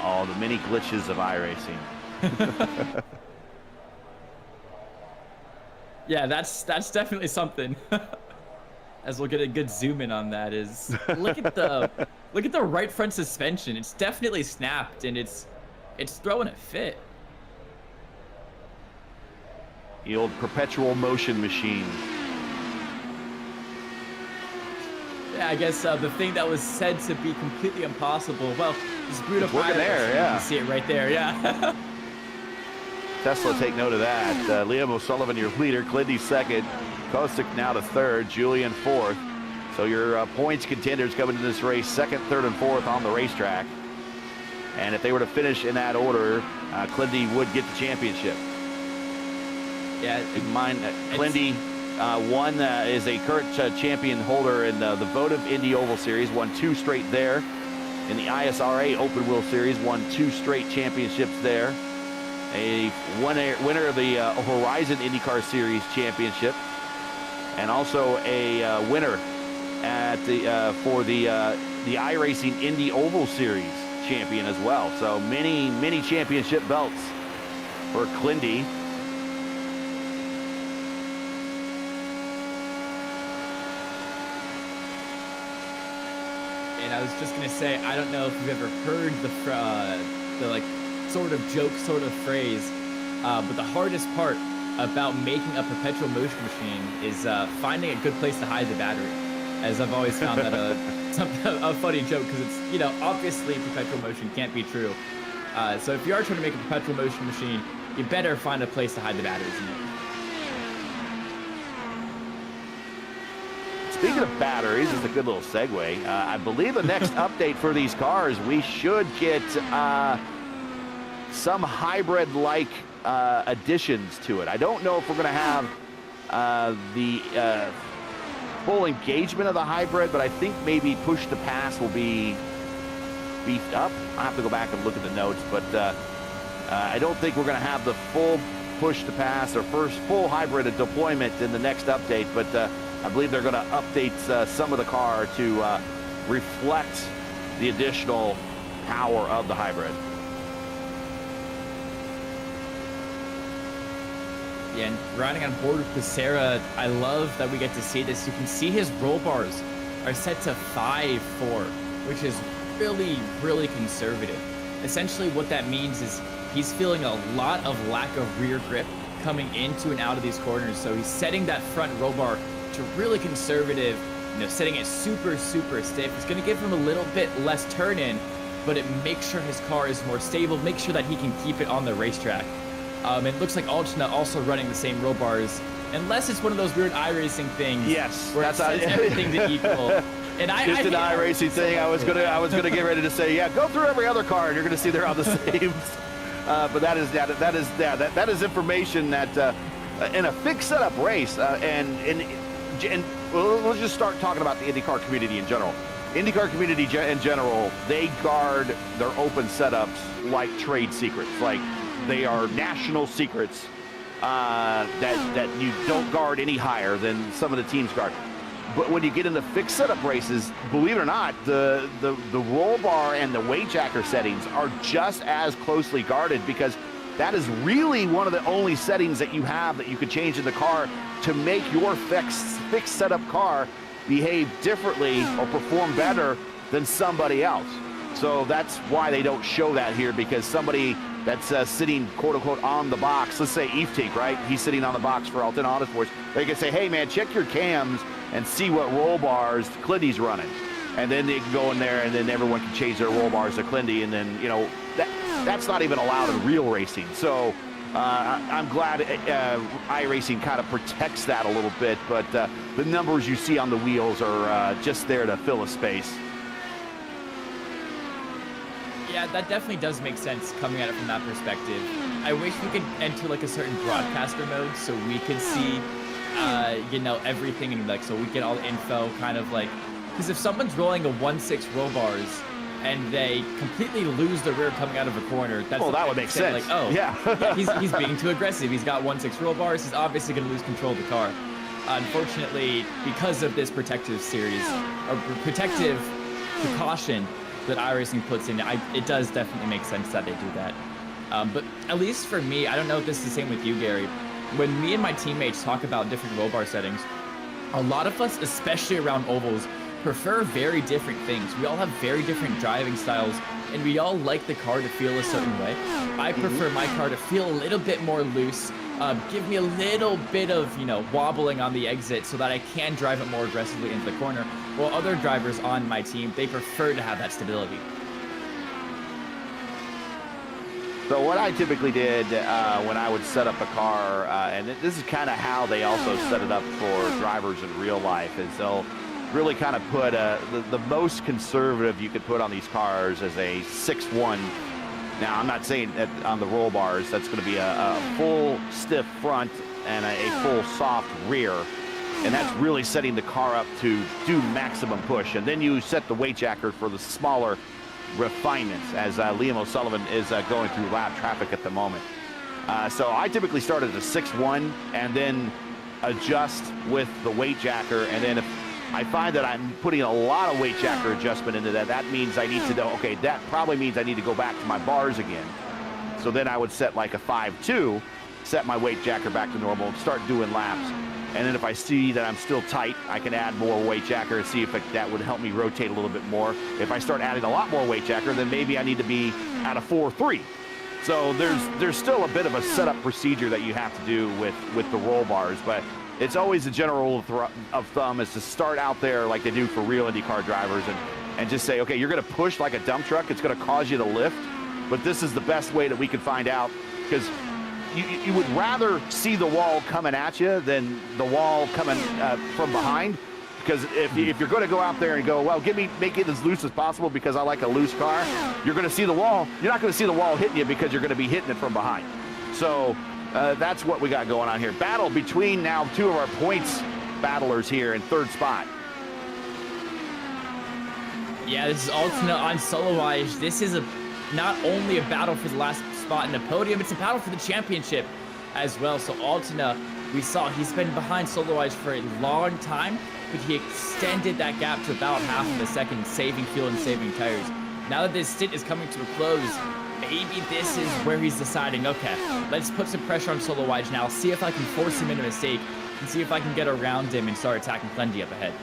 Oh, the many glitches of iRacing. Yeah, that's definitely something. As we'll get a good zoom in on that, is look at the right front suspension. It's definitely snapped, and it's throwing a fit. The old perpetual motion machine. Yeah, I guess the thing that was said to be completely impossible. Well, just boot up looking there, yeah. You can see it right there, yeah. Tesla, take note of that. Liam O'Sullivan, your leader. Clindy second. Kostik now to third. Julian fourth. So your points contenders coming to this race, second, third, and fourth on the racetrack. And if they were to finish in that order, Clindy would get the championship. Yeah. Keep in mind that Clindy is a current champion holder in the Votive Indy Oval Series, won 2 straight there. In the ISRA Open Wheel Series, won 2 straight championships there. A winner of the Horizon IndyCar Series championship, and also a winner at for the iRacing Indy Oval Series champion as well. So many championship belts for Clindy. And I was just gonna say, I don't know if you've ever heard the like sort of joke, sort of phrase, but the hardest part about making a perpetual motion machine is finding a good place to hide the battery. As I've always found that a funny joke, because it's, obviously perpetual motion can't be true. So if you are trying to make a perpetual motion machine, you better find a place to hide the batteries in it. Speaking of batteries, it's a good little segue. I believe the next update for these cars, we should get some hybrid-like additions to it. I don't know if we're going to have the full engagement of the hybrid, but I think maybe push to pass will be beefed up. I'll have to go back and look at the notes, but I don't think we're going to have the full push to pass or first full hybrid deployment in the next update, but I believe they're going to update some of the car to reflect the additional power of the hybrid. Yeah, and riding on board with Becerra, I love that we get to see this. You can see his roll bars are set to 5.4, which is really, really conservative. Essentially what that means is he's feeling a lot of lack of rear grip coming into and out of these corners. So he's setting that front roll bar to really conservative, setting it super, super stiff. It's going to give him a little bit less turn in, but it makes sure his car is more stable, make sure that he can keep it on the racetrack. It looks like Altena also running the same roll bars, unless it's one of those weird iRacing things. Yes, where that's it sets everything to equal. And just an iRacing thing. I was gonna get ready to say, yeah, go through every other car, and you're gonna see they're on the same. But that is information that in a fixed setup race, and well, let's just start talking about the IndyCar community in general. IndyCar community in general, they guard their open setups like trade secrets, like they are national secrets that you don't guard any higher than some of the teams guard. But when you get into fixed setup races, believe it or not, the roll bar and the weight jacker settings are just as closely guarded, because that is really one of the only settings that you have that you could change in the car to make your fixed setup car behave differently or perform better than somebody else. So that's why they don't show that here, because somebody that's sitting, quote-unquote, on the box, let's say Eveteek, right? He's sitting on the box for Altena Autosports. They can say, hey, man, check your cams and see what roll bars Clindy's running. And then they can go in there, and then everyone can change their roll bars to Clindy, and then, that's not even allowed in real racing. So I'm glad iRacing kind of protects that a little bit, but the numbers you see on the wheels are just there to fill a space. Yeah, that definitely does make sense coming at it from that perspective. I wish we could enter like a certain broadcaster mode so we could see, everything, and so we get all the info, kind of like, because if someone's rolling a 1.6 roll bars and they completely lose the rear coming out of a corner, that would make sense. Like, oh, yeah, he's being too aggressive. He's got 1.6 roll bars. He's obviously going to lose control of the car. Unfortunately, because of this protective series, or protective precaution that iRacing puts in, it does definitely make sense that they do that. But at least for me, I don't know if this is the same with you, Gary. When me and my teammates talk about different roll bar settings, a lot of us, especially around ovals, prefer very different things. We all have very different driving styles, and we all like the car to feel a certain way. I prefer my car to feel a little bit more loose, give me a little bit of, wobbling on the exit so that I can drive it more aggressively into the corner, while other drivers on my team, they prefer to have that stability. So what I typically did when I would set up a car, and this is kind of how they also set it up for drivers in real life, is they'll really kind of put the most conservative you could put on these cars as a 6.1. Now, I'm not saying that on the roll bars, that's going to be a full stiff front and a full soft rear. And that's really setting the car up to do maximum push. And then you set the weight jacker for the smaller refinements, as Liam O'Sullivan is going through lap traffic at the moment. So I typically start at a 6.1 and then adjust with the weight jacker. And then if I find that I'm putting a lot of weight jacker adjustment into that, that means I need to know, okay, that probably means I need to go back to my bars again. So then I would set like a 5.2, set my weight jacker back to normal, start doing laps. And then if I see that I'm still tight, I can add more weight jacker and see if that would help me rotate a little bit more. If I start adding a lot more weight jacker, then maybe I need to be at a 4.3. So there's still a bit of a setup procedure that you have to do with the roll bars, but it's always a general rule of thumb is to start out there like they do for real IndyCar drivers and just say, okay, you're going to push like a dump truck. It's going to cause you to lift, but this is the best way that we can find out, because you would rather see the wall coming at you than the wall coming from behind. Because if you're going to go out there and go, well, make it as loose as possible because I like a loose car, you're going to see the wall. You're not going to see the wall hitting you because you're going to be hitting it from behind. So that's what we got going on here. Battle between now two of our points battlers here in third spot. Yeah, this is Altena on Solowage. This is not only a battle for the last spot in the podium, it's a battle for the championship as well. So Altena, we saw he's been behind Solowage for a long time, but he extended that gap to about half of a second, saving fuel and saving tires. Now that this stint is coming to a close, maybe this is where he's deciding, okay, let's put some pressure on Solowage now, see if I can force him into a mistake, and see if I can get around him and start attacking Clendy up ahead.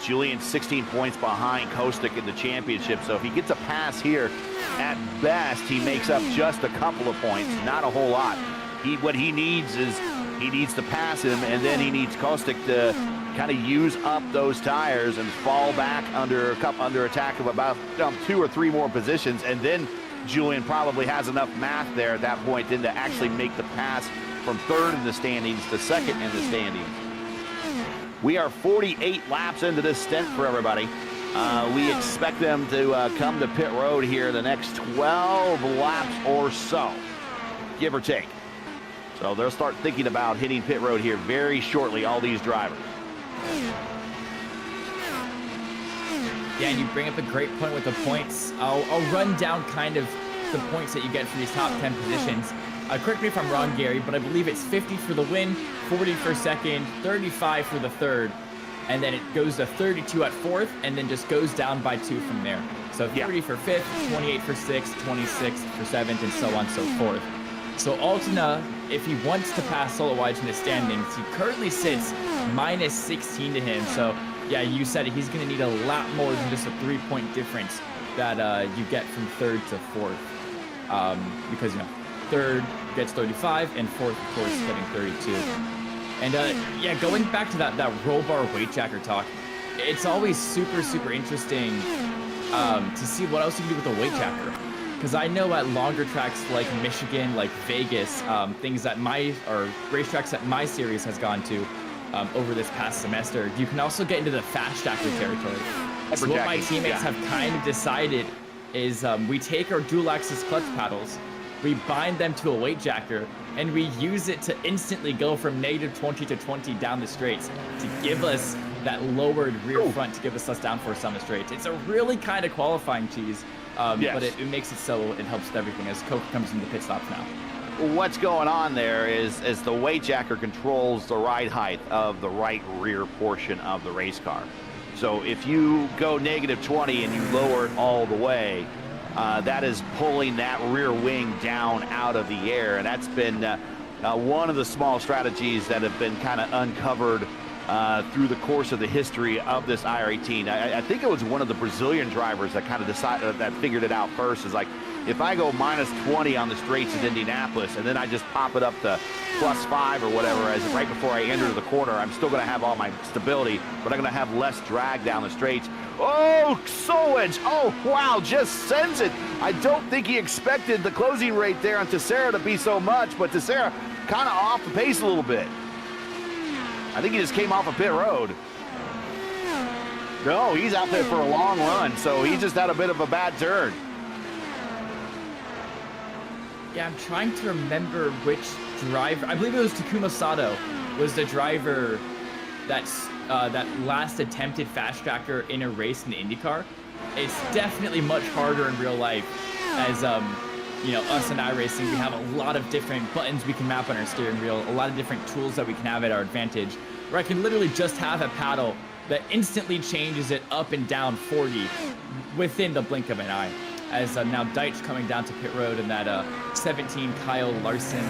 Julian's 16 points behind Kostic in the championship. So if he gets a pass here, at best, he makes up just a couple of points, not a whole lot. What he needs is he needs to pass him, and then he needs Kostic to kind of use up those tires and fall back under attack of about 2 or 3 more positions, and then Julian probably has enough math there at that point then to actually make the pass from 3rd in the standings to 2nd in the standings. We are 48 laps into this stint for everybody. We expect them to come to pit road here the next 12 laps or so, give or take. So they'll start thinking about hitting pit road here very shortly, all these drivers. Yeah, and you bring up a great point with the points. I'll run down kind of the points that you get for these top 10 positions. Correct me if I'm wrong, Gary, but I believe it's 50 for the win, 40 for 2nd, 35 for the 3rd, and then it goes to 32 at 4th, and then just goes down by 2 from there. So 30 for 5th, 28 for 6th, 26 for 7th, and so on and so forth. So Altena, if he wants to pass Solowaj in the standings, he currently sits minus 16 to him. So yeah, you said it, he's going to need a lot more than just a 3-point difference that you get from 3rd to 4th. Because, you know, 3rd gets 35, and 4th, of course, getting 32. And yeah, going back to that roll bar weight jacker talk, it's always super interesting to see what else you can do with a weight jacker. Because I know at longer tracks like Michigan, like Vegas, things that racetracks that my series has gone to over this past semester, you can also get into the fast jacker territory. So what my teammates have kind of decided is we take our dual axis clutch paddles, we bind them to a weight jacker, and we use it to instantly go from -20 to 20 down the straights to give us that lowered rear front to give us less downforce on the straights. It's a really kind of qualifying cheese, but it makes it so it helps with everything as Coke comes into the pit stops now. What's going on there is the weight jacker controls the ride height of the right rear portion of the race car. So if you go -20 and you lower it all the way, that is pulling that rear wing down out of the air, and that's been one of the small strategies that have been kind of uncovered through the course of the history of this iRacing. I think it was one of the Brazilian drivers that kind of decided that figured it out first. Is like, if I go -20 on the straights in Indianapolis and then I just pop it up to +5 or whatever as right before I enter the corner, I'm still going to have all my stability, but I'm going to have less drag down the straights. Oh, Solowaj! Oh, wow, just sends it. I don't think he expected the closing rate there on Teixeira to be so much, but Teixeira kind of off the pace a little bit. I think he just came off a pit road. No, he's out there for a long run, so he just had a bit of a bad turn. Yeah, I'm trying to remember which driver. I believe it was Takuma Sato was the driver that last attempted fast tracker in a race in the IndyCar. It's definitely much harder in real life, as you know, us in iRacing, we have a lot of different buttons we can map on our steering wheel, a lot of different tools that we can have at our advantage, where I can literally just have a paddle that instantly changes it up and down 40 within the blink of an eye. As now Deitch coming down to pit road in that 17 Kyle Larson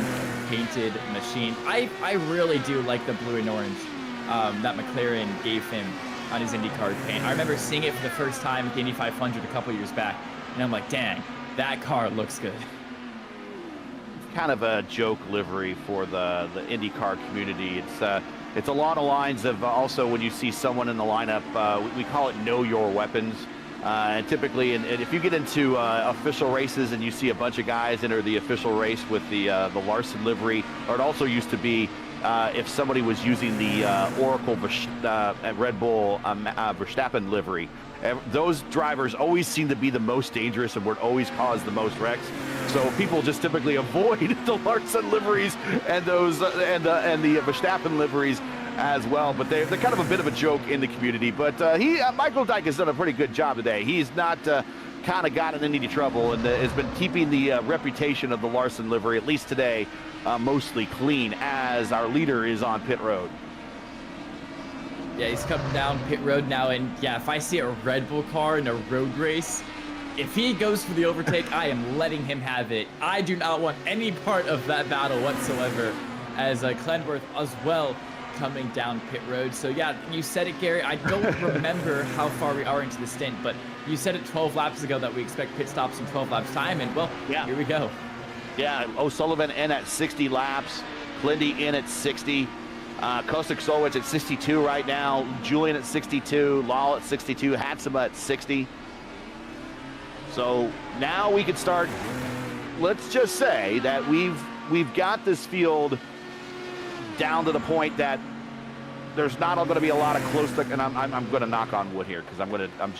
painted machine. I really do like the blue and orange that McLaren gave him on his IndyCar paint. I remember seeing it for the first time at the Indy 500 a couple years back, and I'm like, dang, that car looks good. It's kind of a joke livery for the IndyCar community. It's along the lines of also when you see someone in the lineup, we call it know your weapons. And typically, and if you get into official races and you see a bunch of guys enter the official race with the Larson livery, or it also used to be if somebody was using the Oracle Red Bull Verstappen livery. Those drivers always seem to be the most dangerous and would always cause the most wrecks. So people just typically avoid the Larson liveries and those and the Verstappen liveries as well, but they're kind of a bit of a joke in the community. But Michael Dyke has done a pretty good job today. He's not kind of gotten into any trouble and has been keeping the reputation of the Larson livery, at least today, mostly clean as our leader is on pit road. Yeah, he's coming down pit road now, and yeah, if I see a Red Bull car in a road race, if he goes for the overtake, I am letting him have it. I do not want any part of that battle whatsoever, as Clenworth as well coming down pit road. So yeah, you said it, Gary. I don't remember how far we are into the stint, but you said it 12 laps ago that we expect pit stops in 12 laps time, and well, yeah, here we go. Yeah, O'Sullivan in at 60 laps, Lindy in at 60, Kostik Solwich at 62 right now, Julian at 62, Lal at 62, Hatsuma at 60. So now we can start. Let's just say that we've got this field down to the point that there's not going to be a lot of Kostik, and I'm going to knock on wood here because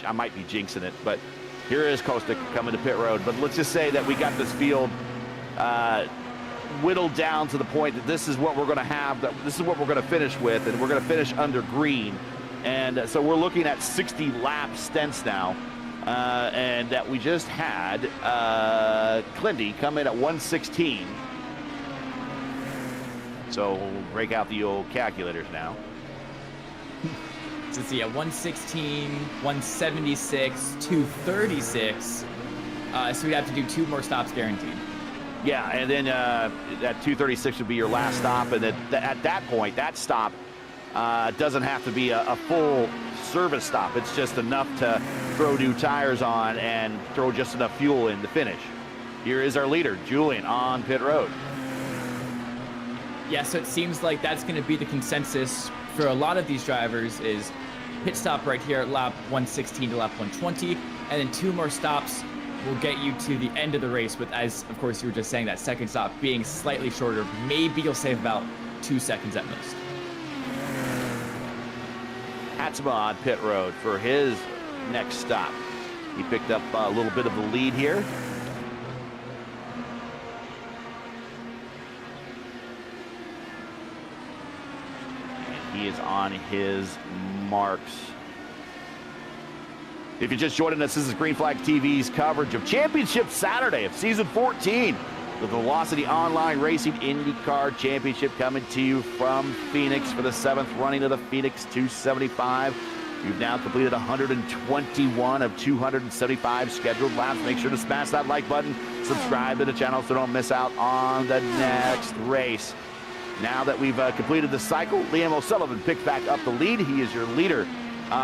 I might be jinxing it, but here is Kostik coming to pit road. But let's just say that we got this field whittled down to the point that this is what we're going to have, that this is what we're going to finish with, and we're going to finish under green. And so we're looking at 60 lap stints now. And that we just had Clindy come in at 116. So we'll break out the old calculators now. So see, at 116, 176, 236. So we'd have to do 2 more stops guaranteed. Yeah, and then that 236 would be your last stop, and at that point, that stop doesn't have to be a full service stop. It's just enough to throw new tires on and throw just enough fuel in to finish. Here is our leader, Julian, on pit road. Yeah, so it seems like that's going to be the consensus for a lot of these drivers is pit stop right here at lap 116 to lap 120, and then 2 more stops will get you to the end of the race with, as of course you were just saying, that second stop being slightly shorter. Maybe you'll save about 2 seconds at most. Hatsuma on pit road for his next stop. He picked up a little bit of the lead here. And he is on his marks. If you're just joining us, this is GreenFlagTV's coverage of Championship Saturday of Season 14. The Velocity Online Racing IndyCar Championship coming to you from Phoenix for the 7th running of the Phoenix 275. You've now completed 121 of 275 scheduled laps. Make sure to smash that like button, subscribe to the channel so don't miss out on the next race. Now that we've completed the cycle, Liam O'Sullivan picked back up the lead. He is your leader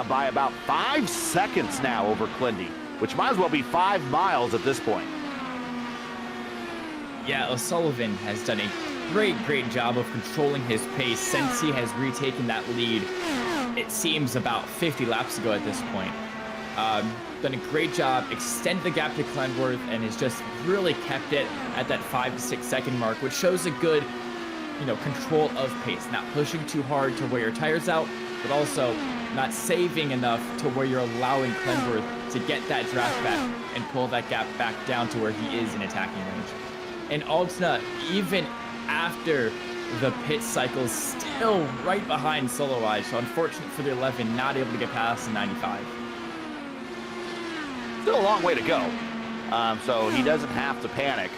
by about 5 seconds now over Clindy, which might as well be 5 miles at this point. Yeah, O'Sullivan has done a great job of controlling his pace since he has retaken that lead. It seems about 50 laps ago at this point. Done a great job, extended the gap to Glenworth, and has just really kept it at that 5 to 6 second mark, which shows a good, control of pace. Not pushing too hard to wear your tires out, but also not saving enough to where you're allowing Glenworth to get that draft back and pull that gap back down to where he is in attacking range. And Altna, even after the pit cycle, still right behind Solowaj. So unfortunate for the 11, not able to get past the 95. Still a long way to go. So he doesn't have to panic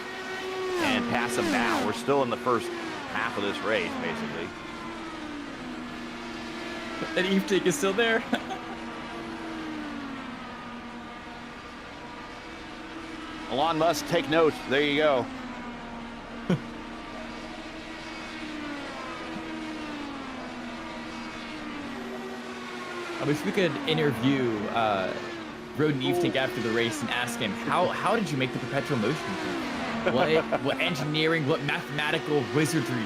and pass him now. We're still in the first half of this race, basically. And Evetik is still there. Elon Musk, take note. There you go. I wish we could interview Roden Evetik after the race and ask him, how did you make the perpetual motion? What engineering, what mathematical wizardry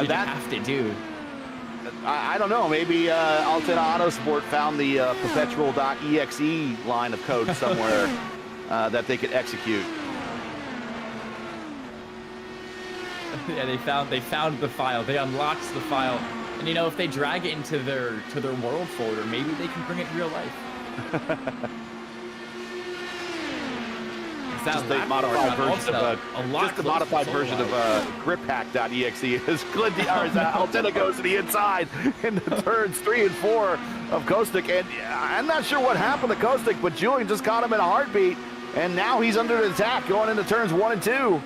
did you have to do? I don't know. Maybe Altena Autosport found the perpetual.exe line of code somewhere that they could execute. Yeah, they found the file. They unlocked the file. And if they drag it into their world folder, maybe they can bring it to real life. Just the modified version of griphack.exe as Altena goes to the inside in the turns 3 and 4 of Kostik. And I'm not sure what happened to Kostik, but Julian just caught him in a heartbeat, and now he's under attack going into turns 1 and 2.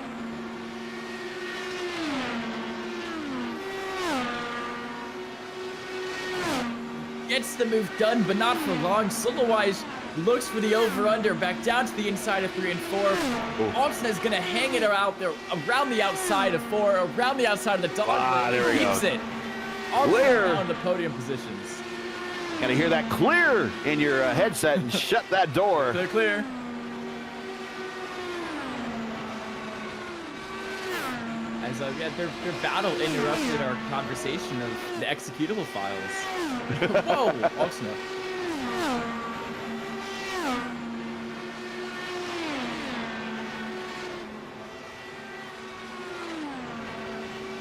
Gets the move done, but not for long. Solowaj looks for the over-under, back down to the inside of 3 and 4. Altna is going to hang it out there, around the outside of 4, around the outside of the dog. There he keeps goes. it. Clear. On the podium positions. Gotta hear that clear in your headset and shut that door. They're clear. As yeah, their battle interrupted our conversation of the executable files. Whoa, Altna.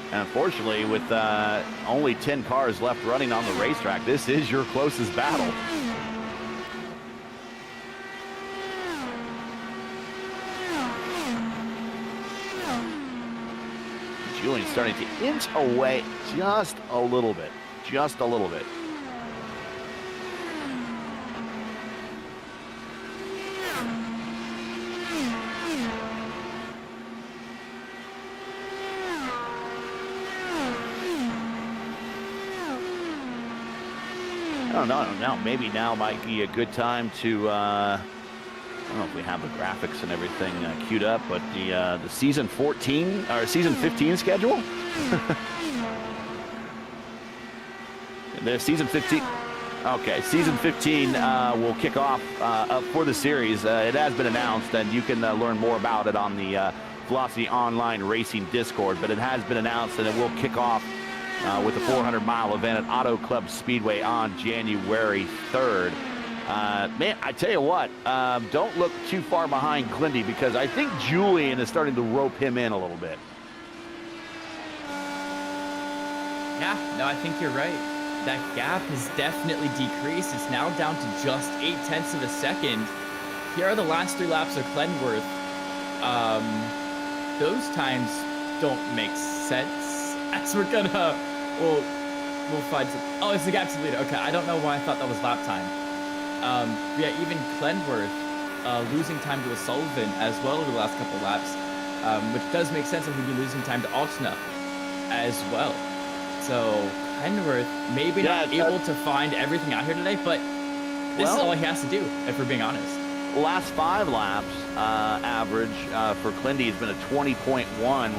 Unfortunately, with only 10 cars left running on the racetrack, this is your closest battle. Julian's starting to inch away just a little bit. Just a little bit. I don't know, maybe now might be a good time to, I don't know if we have the graphics and everything queued up, but the season 14, or season 15 schedule? The season 15, okay, season 15 will kick off for the series. It has been announced, and you can learn more about it on the Velocity Online Racing Discord, but it has been announced, and it will kick off with the 400-mile event at Auto Club Speedway on January 3rd. Man, I tell you what, don't look too far behind Clindy, because I think Julian is starting to rope him in a little bit. Yeah, no, I think you're right. That gap has definitely decreased. It's now down to just 0.8 of a second. Here are the last 3 laps of Glenworth. Those times don't make sense. As we're gonna, we'll find some. Oh, it's the gap to leader. Okay, I don't know why I thought that was lap time. Yeah, even Glenworth losing time to O'Sullivan as well over the last couple laps, which does make sense if we'd be losing time to Altna as well. So Glenworth maybe not able to find everything out here today, but this is all he has to do, if we're being honest. Last 5 laps average for Clindy has been a 20.1,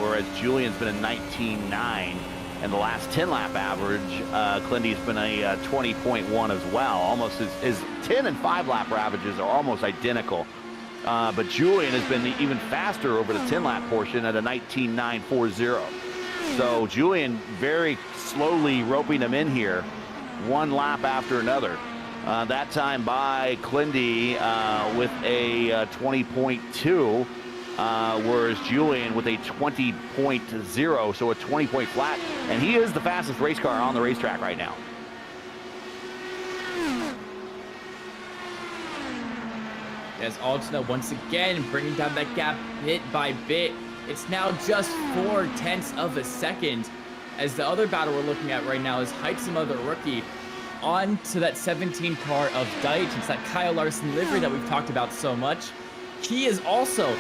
whereas Julian's been a 19.9. And the last 10 lap average, Clindy's been a 20.1 as well. Almost his 10 and 5 lap averages are almost identical. But Julian has been even faster over the 10 lap portion at a 19.940. So Julian very slowly roping him in here, 1 lap after another. That time by Clindy with a 20.2, whereas Julian with a 20.0, so a 20-point flat. And he is the fastest race car on the racetrack right now. As Altna once again bringing down that gap bit by bit. It's now just 0.4 of a second. As the other battle we're looking at right now is Heitzema, the rookie, on to that 17 car of Deitch. It's that Kyle Larson livery that we've talked about so much. He is also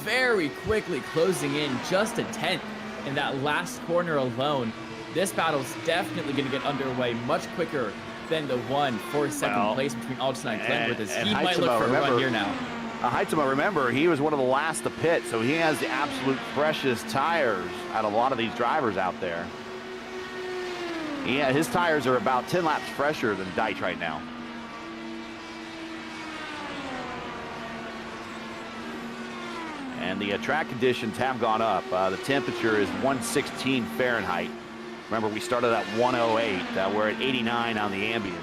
very quickly closing in just a 10th in that last corner alone. This battle is definitely going to get underway much quicker than the one for second place between Altna and Glenworth, as he might look for a run here now. Heitzema, remember, he was one of the last to pit, so he has the absolute freshest tires out of a lot of these drivers out there. Yeah, his tires are about 10 laps fresher than Deitch right now. And the track conditions have gone up. The temperature is 116 Fahrenheit. Remember, we started at 108. We're at 89 on the ambient.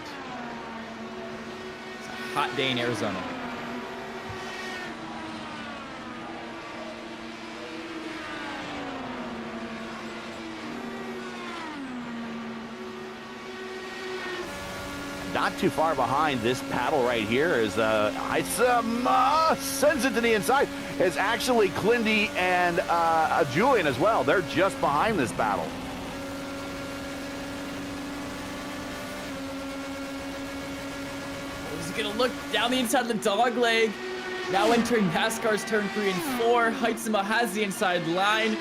It's a hot day in Arizona. Not too far behind this paddle right here is Heitzema sends it to the inside. It's actually Clindy and Julian as well. They're just behind this battle. He's gonna look down the inside of the dog leg. Now entering NASCAR's turn 3 and 4. Heitzema has the inside line.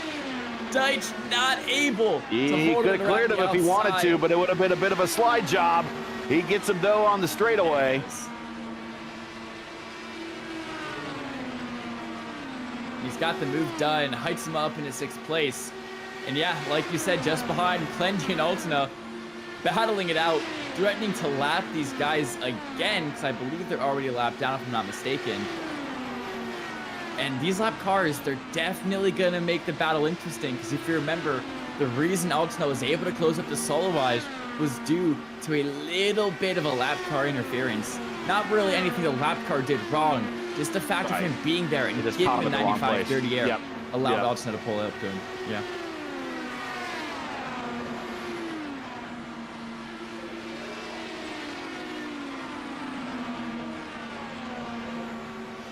Deitch not able to hold it. He could have cleared him if he wanted to, but it would have been a bit of a slide job. He gets him though on the straightaway. He's got the move done. Heitzema up into 6th place. And yeah, like you said, just behind Clindy and Altna. battling it out, threatening to lap these guys again, because I believe they're already a lap down if I'm not mistaken. And these lap cars, they're definitely going to make the battle interesting, because if you remember, the reason Altona was able to close up the solo wise was due to a little bit of a lap car interference. Not really anything the lap car did wrong, just the fact of him being there and giving the 95 dirty air allowed Altona to pull up to him. Yeah.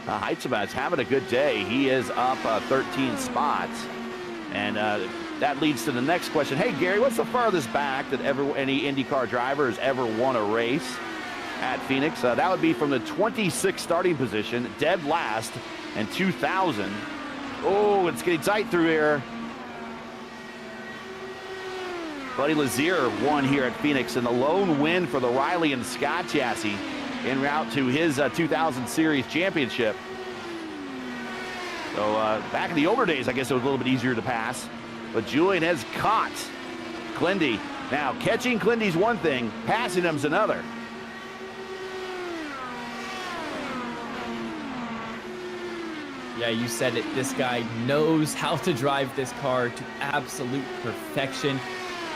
Heitzema's having a good day. He is up 13 spots. And that leads to the next question. Hey, Gary, what's the farthest back that any IndyCar driver has ever won a race at Phoenix? That would be from the 26th starting position, dead last, in 2000. Oh, it's getting tight through here. Buddy Lazier won here at Phoenix in the lone win for the Riley and Scott chassis en route to his 2000 Series championship. So back in the older days, I guess it was a little bit easier to pass. But Julian has caught Clindy. Now, catching Clindy's one thing, passing him's another. Yeah, you said it. This guy knows how to drive this car to absolute perfection.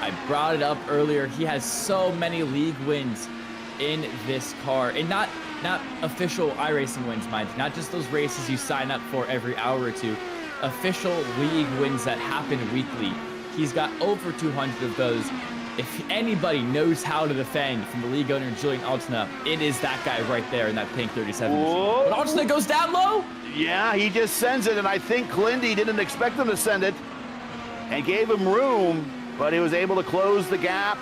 I brought it up earlier. He has so many league wins in this car, and not official iRacing wins, mind you, not just those races you sign up for every hour or two. Official league wins that happen weekly. He's got over 200 of those. If anybody knows how to defend from the league owner Julian Altona, it is that guy right there in that pink 37. But Altona goes down low. Yeah, he just sends it, and I think Clindy didn't expect him to send it and gave him room, but he was able to close the gap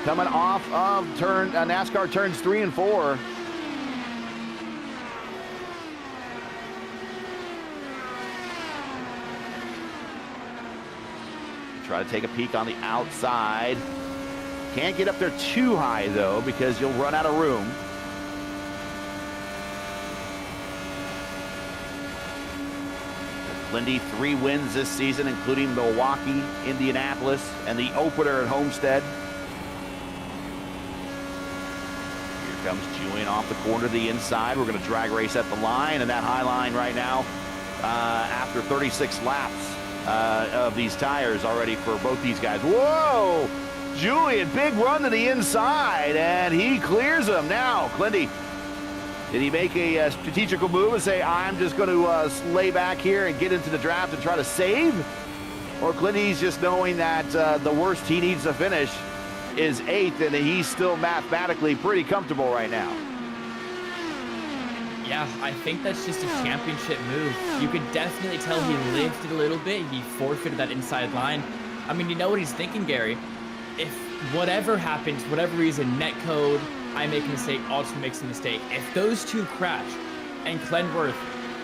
coming off of NASCAR turns 3 and 4. Try to take a peek on the outside. Can't get up there too high, though, because you'll run out of room. Lindy, 3 wins this season, including Milwaukee, Indianapolis, and the opener at Homestead. Here comes Julian off the corner to the inside. We're going to drag race at the line, and that high line right now, after 36 laps of these tires already for both these guys. Whoa! Julian, big run to the inside, and he clears him. Now, Clindy, did he make a strategical move and say, I'm just going to lay back here and get into the draft and try to save? Or Clindy's just knowing that the worst he needs to finish is 8th, and he's still mathematically pretty comfortable right now? Yeah, I think that's just a championship move. You could definitely tell he lived it a little bit. He forfeited that inside line. I mean, you know what he's thinking, Gary. If whatever happens, whatever reason, netcode, I make a mistake, Altona makes a mistake. If those two crash and Clenworth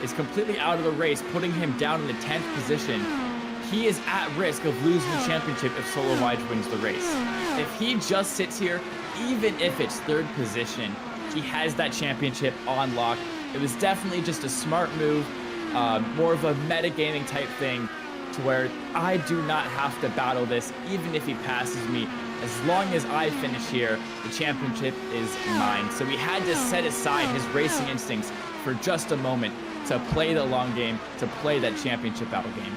is completely out of the race, putting him down in the 10th position, he is at risk of losing the championship if Solo Wide wins the race. If he just sits here, even if it's 3rd position, he has that championship on lock. It was definitely just a smart move, more of a metagaming type thing, to where I do not have to battle this, even if he passes me. As long as I finish here, the championship is mine. So he had to set aside his racing instincts for just a moment to play the long game, to play that championship out game.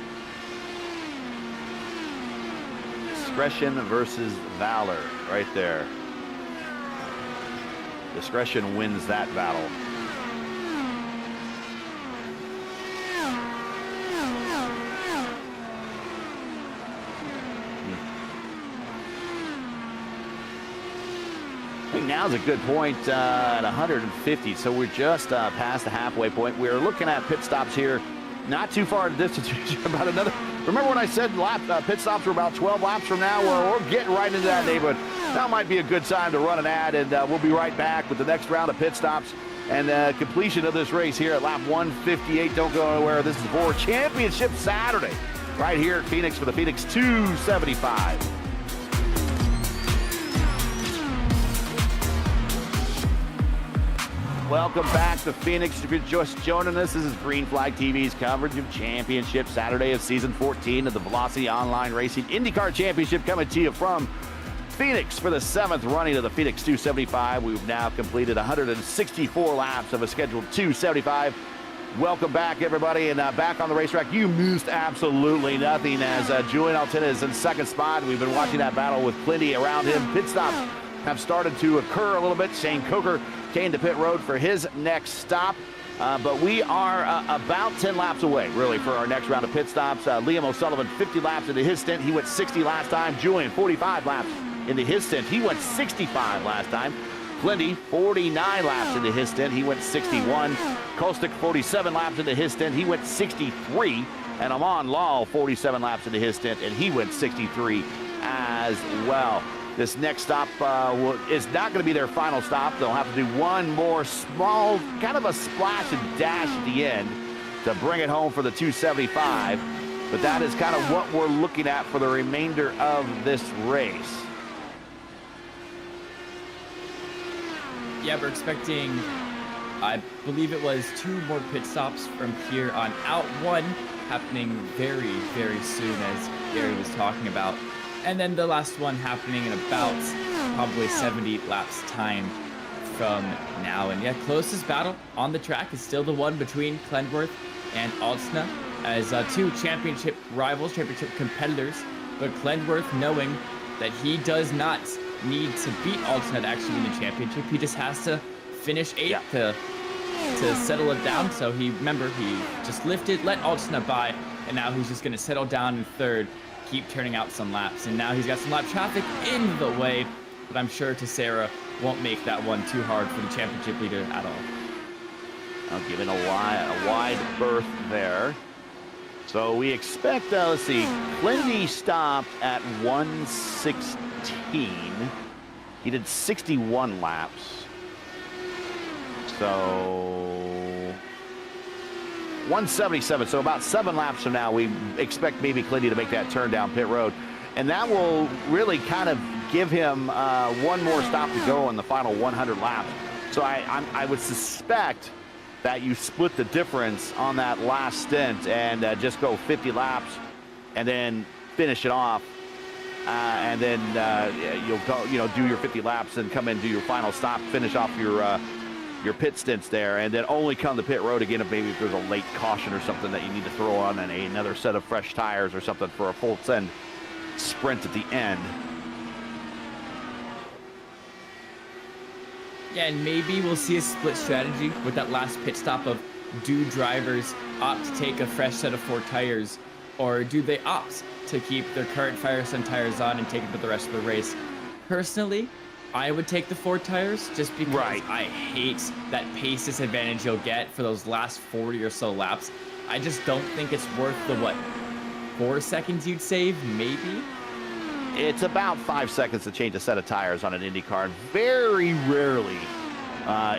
Discretion versus valor right there. Discretion wins that battle. I think now's a good point at 150, so we're just past the halfway point. We're looking at pit stops here, not too far in distance, about another. Remember when I said pit stops were about 12 laps from now? Well, we're getting right into that neighborhood. That might be a good time to run an ad, and we'll be right back with the next round of pit stops and completion of this race here at lap 158. Don't go anywhere. This is VOR Championship Saturday right here at Phoenix for the Phoenix 275. Welcome back to Phoenix. If you're just joining us, this is GreenFlagTV's coverage of Championship Saturday of Season 14 of the Velocity Online Racing IndyCar Championship, coming to you from Phoenix for the 7th running of the Phoenix 275. We've now completed 164 laps of a scheduled 275. Welcome back, everybody, and back on the racetrack. You missed absolutely nothing as Julian Altena is in second spot. We've been watching that battle with plenty around him. Pit stops have started to occur a little bit. Shane Coker came to pit road for his next stop. But we are about 10 laps away, really, for our next round of pit stops. Liam O'Sullivan, 50 laps into his stint. He went 60 last time. Julian, 45 laps into his stint. He went 65 last time. Clindy, 49 laps into his stint. He went 61. Kostic, 47 laps into his stint. He went 63. And Amon Lal, 47 laps into his stint, and he went 63 as well. This next stop is not going to be their final stop. They'll have to do one more small, kind of a splash and dash at the end to bring it home for the 275. But that is kind of what we're looking at for the remainder of this race. Yeah, we're expecting, I believe it was 2 more pit stops from here on out. One happening very, very soon, as Gary was talking about. And then the last one happening in about probably 70 laps time from now. And yeah, closest battle on the track is still the one between Klendworth and Altena, as 2 championship rivals, championship competitors. But Klendworth, knowing that he does not need to beat Altena to actually win the championship, he just has to finish 8th to settle it down. So he just lifted, let Altena by, and now he's just going to settle down in 3rd, keep turning out some laps. And now he's got some lap traffic in the way, but I'm sure Teixeira won't make that one too hard for the championship leader at all. I'll give it a wide berth there. So we expect, let's see, Clindy stopped at 116. He did 61 laps. So 177. So about 7 laps from now, we expect maybe Clindy to make that turn down pit road. And that will really kind of give him one more stop to go in the final 100 laps. So I would suspect that you split the difference on that last stint and just go 50 laps and then finish it off. And then you'll go, do your 50 laps and come in and do your final stop, finish off your pit stints there, and then only come to pit road again if maybe there's a late caution or something that you need to throw on and another set of fresh tires or something for a full send sprint at the end. Yeah, and maybe we'll see a split strategy with that last pit stop of, do drivers opt to take a fresh set of 4 tires, or do they opt to keep their current Firestone tires on and take it for the rest of the race? Personally, I would take the 4 tires just because I hate that pace disadvantage you'll get for those last 40 or so laps. I just don't think it's worth the, 4 seconds you'd save, maybe? It's about 5 seconds to change a set of tires on an IndyCar. Very rarely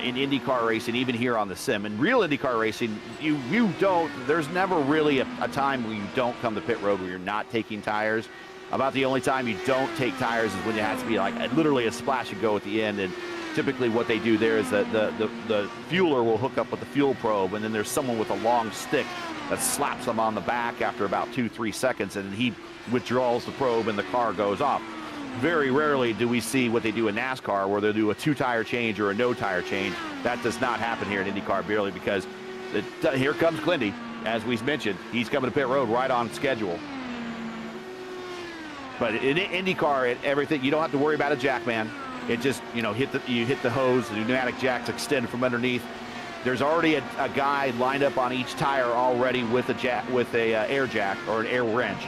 in IndyCar racing, even here on the sim. In real IndyCar racing, you don't, there's never really a time where you don't come to pit road where you're not taking tires. About the only time you don't take tires is when it has to be like literally a splash and go at the end. And typically what they do there is that the fueler will hook up with the fuel probe, and then there's someone with a long stick that slaps them on the back after about 2-3 seconds, and he withdraws the probe and the car goes off. Very rarely do we see what they do in NASCAR, where they do a 2-tire change or a no tire change. That does not happen here in IndyCar, barely, because here comes Clindy. As we mentioned, he's coming to pit road right on schedule. But in IndyCar, everything, you don't have to worry about a jack, man. It just, you hit the hose, the pneumatic jacks extend from underneath. There's already a guy lined up on each tire already with a air jack or an air wrench.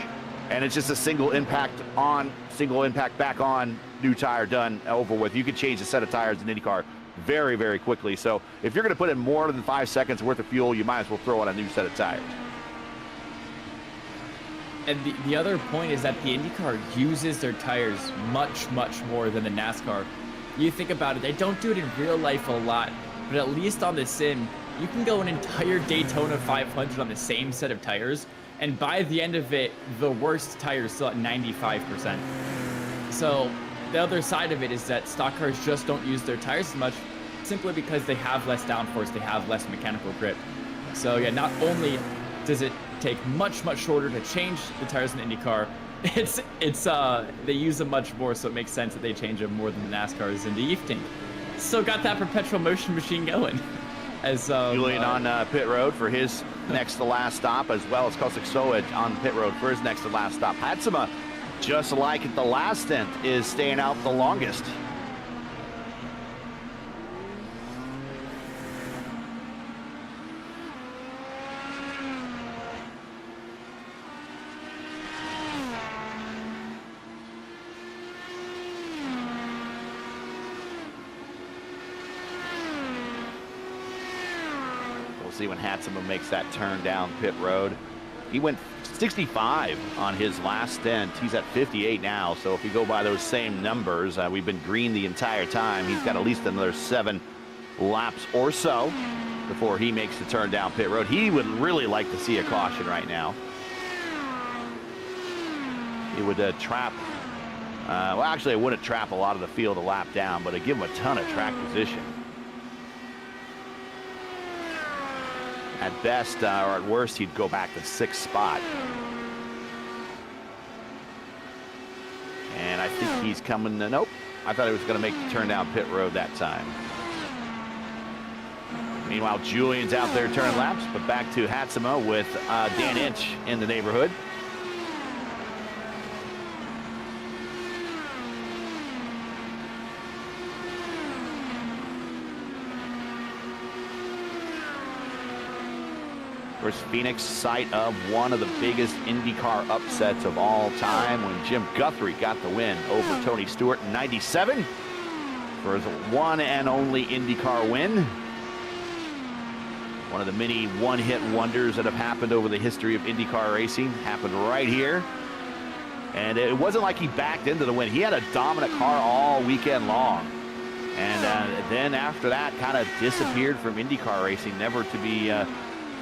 And it's just a single impact on, single impact back on, new tire done, over with. You can change a set of tires in IndyCar very, very quickly. So if you're going to put in more than 5 seconds worth of fuel, you might as well throw on a new set of tires. And the other point is that the IndyCar uses their tires much, much more than the NASCAR. You think about it, they don't do it in real life a lot, but at least on the sim, you can go an entire Daytona 500 on the same set of tires, and by the end of it, the worst tire is still at 95%. So the other side of it is that stock cars just don't use their tires as much, simply because they have less downforce, they have less mechanical grip. So yeah, not only does it take much, much shorter to change the tires in the IndyCar, They use them much more, so it makes sense that they change them more than the NASCARs in the evening. Still got that perpetual motion machine going. As Julian on pit road for his next to last stop, as well as Godsoe on pit road for his next to last stop. Hatsuma, just like at the last stint, is staying out the longest. See when Hatsuma makes that turn down pit road. He went 65 on his last stint. He's at 58 now, so if you go by those same numbers, we've been green the entire time. He's got at least another 7 laps or so before he makes the turn down pit road. He would really like to see a caution right now. He would trap, well, actually, it wouldn't trap a lot of the field a lap down, but it'd give him a ton of track position. At best, or at worst, he'd go back to 6th spot. And I think he's coming, nope. I thought he was gonna make the turn down pit road that time. Meanwhile, Julian's out there turning laps, but back to Hatsuma with Dan Inch in the neighborhood. Of course, Phoenix, site of one of the biggest IndyCar upsets of all time when Jim Guthrie got the win over Tony Stewart in '97 for his one and only IndyCar win. One of the many one-hit wonders that have happened over the history of IndyCar racing happened right here. And it wasn't like he backed into the win. He had a dominant car all weekend long. And then after that, kind of disappeared from IndyCar racing, never to be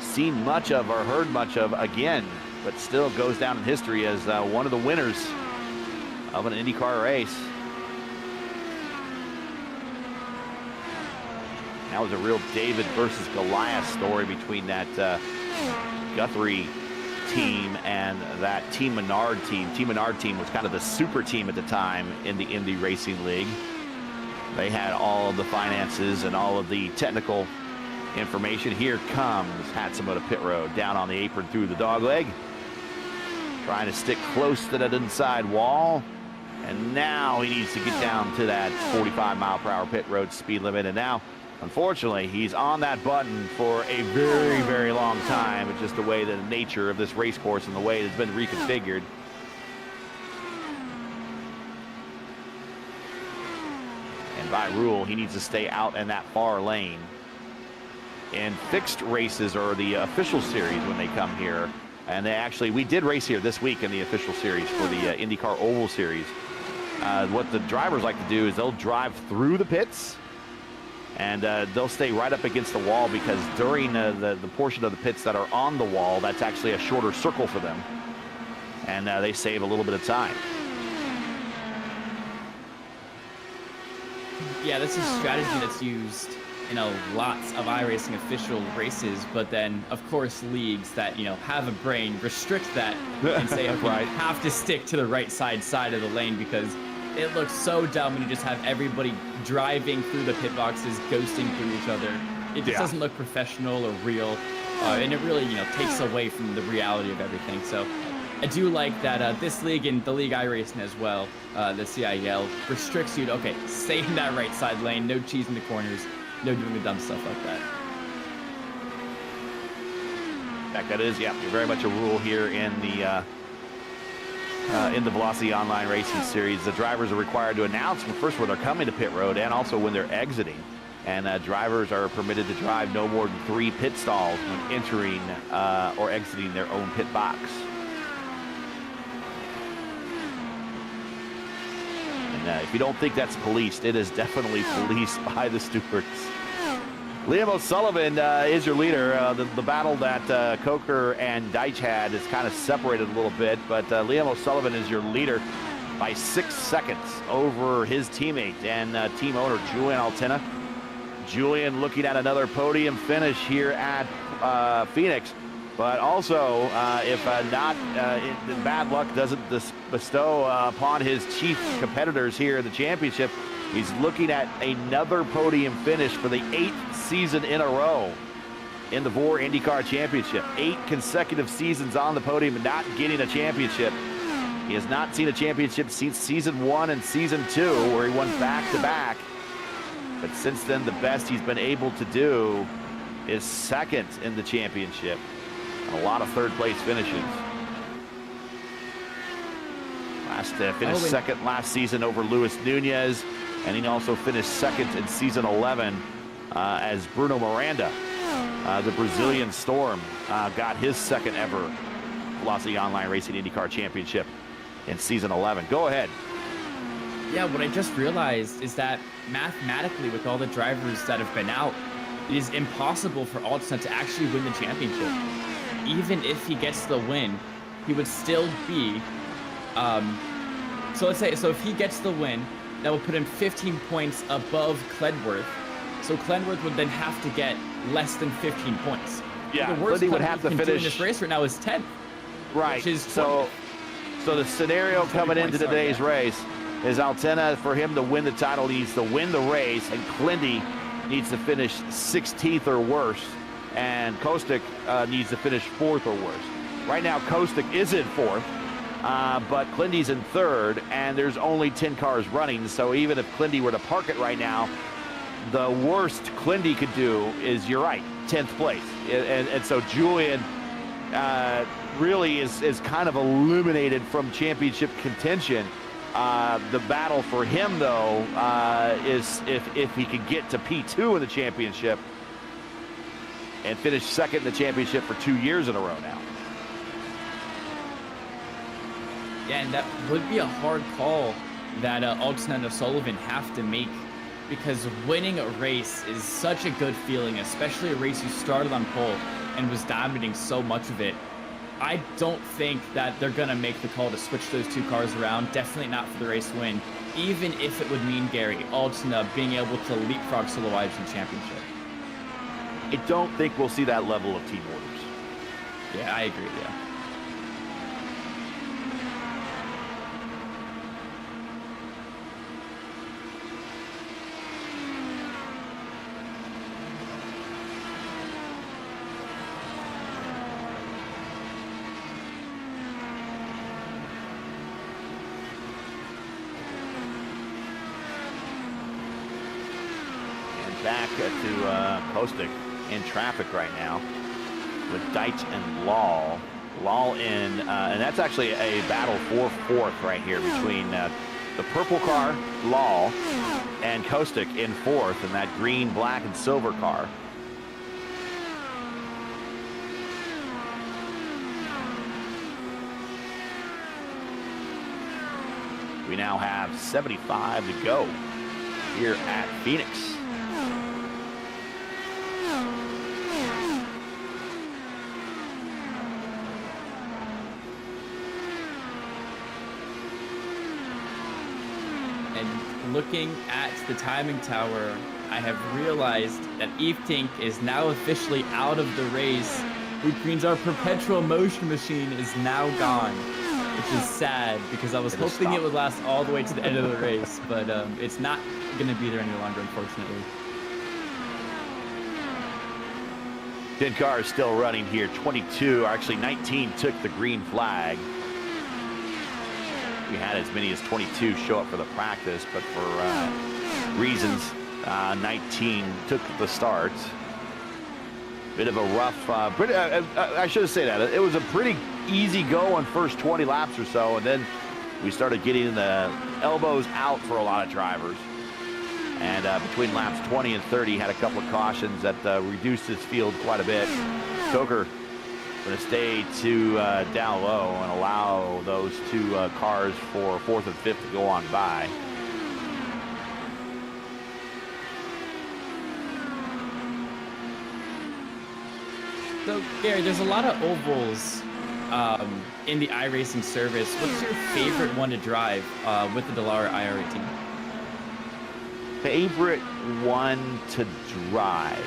seen much of or heard much of again, but still goes down in history as one of the winners of an IndyCar race. That was a real David versus Goliath story between that Guthrie team and that Team Menard team. Team Menard team was kind of the super team at the time in the Indy Racing League. They had all of the finances and all of the technical information. Here comes Hatsuma to pit road, down on the apron through the dogleg, trying to stick close to that inside wall, and now he needs to get down to that 45-mile-per-hour pit road speed limit. And now, unfortunately, he's on that button for a very, very long time. It's just the way, the nature of this race course and the way it's been reconfigured. And by rule, he needs to stay out in that far lane. In fixed races, or the official series when they come here, and we did race here this week in the official series for the IndyCar Oval Series. What the drivers like to do is they'll drive through the pits, and they'll stay right up against the wall, because during the portion of the pits that are on the wall, that's actually a shorter circle for them, and they save a little bit of time. Yeah, this is a strategy that's used in lots of iRacing official races, but then of course leagues that have a brain restrict that and say, okay, right, you have to stick to the right side of the lane, because it looks so dumb when you just have everybody driving through the pit boxes, ghosting through each other. It just doesn't look professional or real, and it really takes away from the reality of everything. So I do like that this league and the league iRacing as well, the CIL, restricts you to, okay, stay in that right side lane, no cheesing the corners, no doing the dumb stuff like that. That is, yeah, very much a rule here in the Velocity Online Racing Series. The drivers are required to announce first when they're coming to pit road and also when they're exiting. And drivers are permitted to drive no more than 3 pit stalls when entering or exiting their own pit box. And if you don't think that's policed, it is definitely policed by the stewards. Liam O'Sullivan is your leader. The battle that Coker and Deitch had is kind of separated a little bit, but Liam O'Sullivan is your leader by 6 seconds over his teammate and team owner Julian Altena. Julian looking at another podium finish here at Phoenix, But also, if bad luck doesn't bestow upon his chief competitors here in the championship, he's looking at another podium finish for the 8th season in a row in the VOR IndyCar Championship. 8 consecutive seasons on the podium and not getting a championship. He has not seen a championship since season 1 and season 2, where he won back-to-back. But since then, the best he's been able to do is 2nd in the championship. A lot of third-place finishes. Finished 2nd last season over Luis Nunez, and he also finished 2nd in season 11 as Bruno Miranda, the Brazilian Storm, got his 2nd ever Velocity Online Racing IndyCar Championship in season 11. Go ahead. Yeah, what I just realized is that mathematically, with all the drivers that have been out, it is impossible for Altsna to actually win the championship. Even if he gets the win, he would still be, so if he gets the win, that would put him 15 points above Cledworth. So Cledworth would then have to get less than 15 points. Yeah, the worst Clendy would have to finish in this race right now is 10th. Right. Which is so the scenario coming into today's race is Altsna, for him to win the title, needs to win the race, and Clendy needs to finish 16th or worse, and Kostic needs to finish 4th or worse. Right now, Kostic is in 4th, but Clendy's in 3rd, and there's only 10 cars running, so even if Clendy were to park it right now, the worst Clendy could do is, you're right, 10th place. And so Julian really is kind of eliminated from championship contention. The battle for him, though, is if he can get to P2 in the championship and finish 2nd in the championship for 2 years in a row now. Yeah, and that would be a hard call that Altsna and O'Sullivan have to make, because winning a race is such a good feeling, especially a race you started on pole and was dominating so much of it. I don't think that they're going to make the call to switch those 2 cars around, definitely not for the race win, even if it would mean, Gary, Altsna being able to leapfrog solo wives in the championship. I don't think we'll see that level of team orders. Yeah, I agree, yeah. Back to Kostic in traffic right now with Deitch and Law. Law in, and that's actually a battle for 4th right here between the purple car, Law, and Kostic in 4th, and that green, black, and silver car. We now have 75 to go here at Phoenix. Looking at the timing tower, I have realized that Eftink is now officially out of the race, which means our perpetual motion machine is now gone, which is sad because I was hoping it would last all the way to the end of the race, but it's not going to be there any longer, unfortunately. 10 cars still running here. 22, actually 19 took the green flag. We had as many as 22 show up for the practice, but for reasons, 19 took the start. Bit of a rough, I should say that. It was a pretty easy go on first 20 laps or so, and then we started getting the elbows out for a lot of drivers. And between laps 20 and 30, had a couple of cautions that reduced his field quite a bit. Coker going to stay to down low and allow those 2 cars for 4th and 5th to go on by. So, Gary, there's a lot of ovals in the iRacing service. What's your favorite one to drive with the Dallara IR18? Favorite one to drive?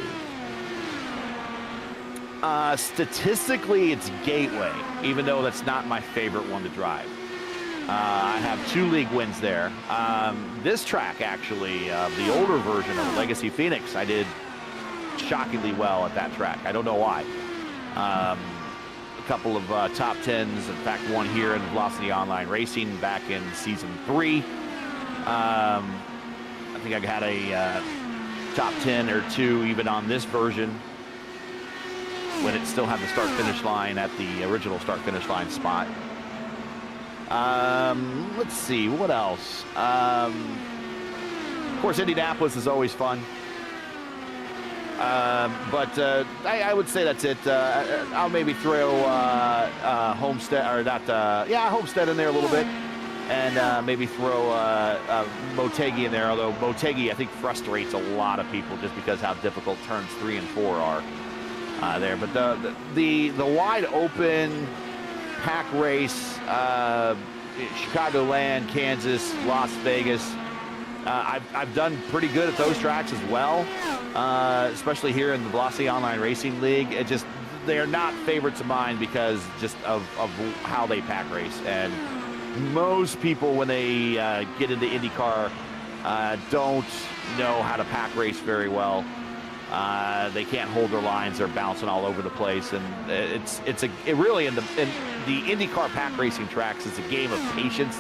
Statistically, it's Gateway, even though that's not my favorite one to drive. I have 2 league wins there. This track, actually, the older version of Legacy Phoenix, I did shockingly well at that track. I don't know why. A couple of top 10s, in fact, one here in Velocity Online Racing back in Season 3. I think I had a top 10 or 2 even on this version when it still had the start-finish line at the original start-finish line spot. Let's see, what else? Of course, Indianapolis is always fun. But I would say that's it. I'll maybe throw Homestead, or not, Homestead in there a little bit. And maybe throw Motegi in there, although Motegi, I think, frustrates a lot of people just because how difficult turns 3 and 4 are there. But the wide open pack race, Chicagoland, Kansas, Las Vegas, I've done pretty good at those tracks as well, especially here in the Velocity Online Racing League. It just, they're not favorites of mine because just of how they pack race. And most people, when they get into IndyCar, don't know how to pack race very well. They can't hold their lines; they're bouncing all over the place, and it really in the IndyCar pack racing tracks, it's a game of patience,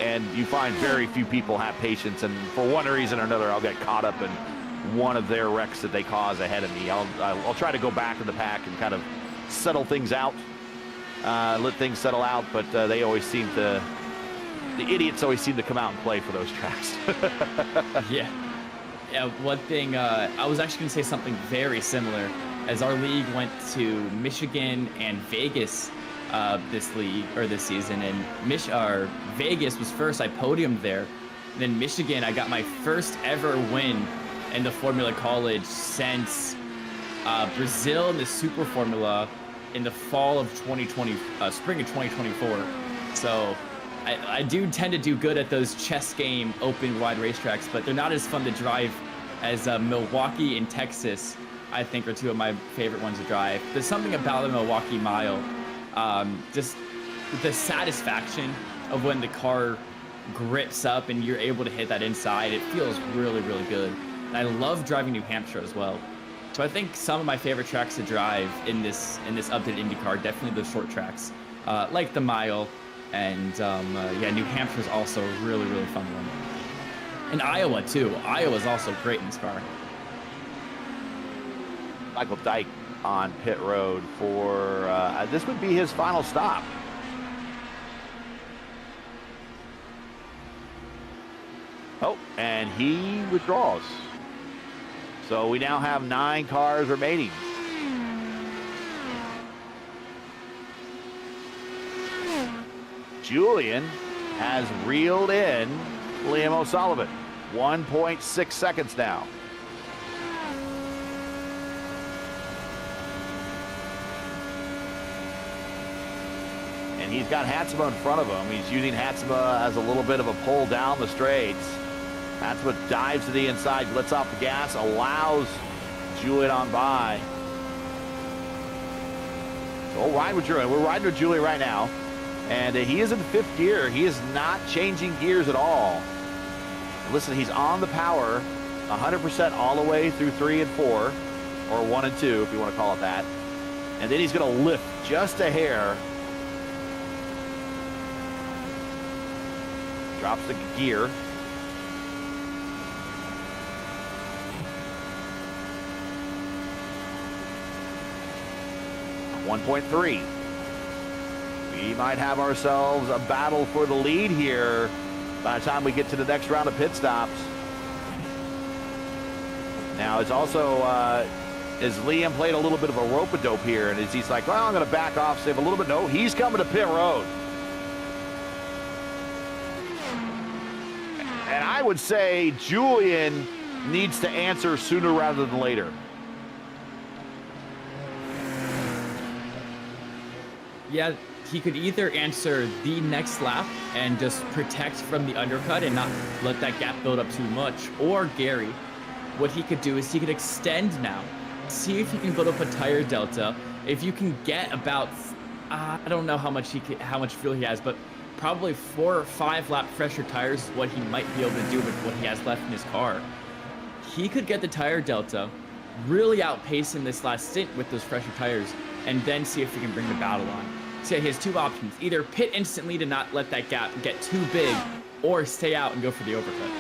and you find very few people have patience. And for one reason or another, I'll get caught up in one of their wrecks that they cause ahead of me. I'll try to go back in the pack and kind of settle things out. Let things settle out, but they always seem to, the idiots always seem to come out and play for those tracks. Yeah, one thing, I was actually going to say something very similar, as our league went to Michigan and Vegas this season, and Vegas was first. I podiumed there. And then Michigan, I got my first ever win in the Formula College since Brazil in the Super Formula in the fall of spring of 2024. So I do tend to do good at those chess game open wide racetracks, but they're not as fun to drive as Milwaukee and Texas, I think, are 2 of my favorite ones to drive. There's something about the Milwaukee Mile, just the satisfaction of when the car grips up and you're able to hit that inside. It feels really, really good. And I love driving New Hampshire as well. So I think some of my favorite tracks to drive in this updated IndyCar, definitely the short tracks, like the Mile, and New Hampshire is also a really, really fun one. And Iowa too. Iowa is also great in this car. Michael Dyke on pit road for this would be his final stop. Oh, and he withdraws. So we now have 9 cars remaining. Julian has reeled in Liam O'Sullivan. 1.6 seconds now. And he's got Hatsuma in front of him. He's using Hatsuma as a little bit of a pull down the straights. Hatsuma dives to the inside, lets off the gas, allows Julian on by. So we'll ride with Julian. We're riding with Julian right now. And he is in 5th gear. He is not changing gears at all. Listen, he's on the power 100% all the way through 3 and 4, or 1 and 2, if you want to call it that. And then he's going to lift just a hair. Drops the gear. .3. We might have ourselves a battle for the lead here by the time we get to the next round of pit stops. Now, it's also, as Liam played a little bit of a rope-a-dope here, and he's like, well, I'm going to back off, save a little bit. No, he's coming to pit road. And I would say Julian needs to answer sooner rather than later. Yeah, he could either answer the next lap and just protect from the undercut and not let that gap build up too much, or Gary, what he could do is he could extend now see if you can build up a tire delta. If you can get about, I don't know how much fuel he has, but probably 4 or 5 lap fresher tires is what he might be able to do with what he has left in his car. He could get the tire delta, really outpace in this last stint with those fresher tires, and then see if he can bring the battle on. So he has 2 options: either pit instantly to not let that gap get too big, or stay out and go for the overcut.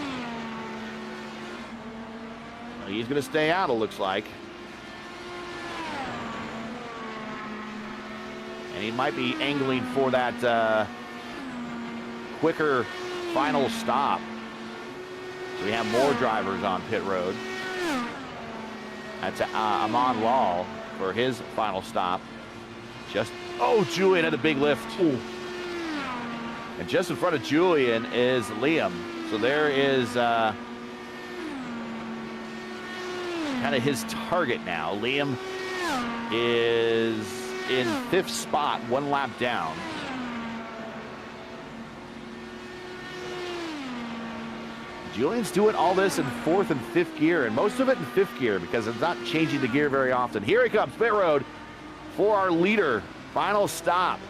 He's going to stay out, it looks like. And he might be angling for that quicker final stop. So we have more drivers on pit road. That's Amon Lal for his final stop. Julian had a big lift. Ooh. And just in front of Julian is Liam. So there is kind of his target now. Liam is in 5th spot, 1 lap down. Julian's doing all this in 4th and 5th gear, and most of it in 5th gear because it's not changing the gear very often. Here he comes, pit road for our leader. Final stop.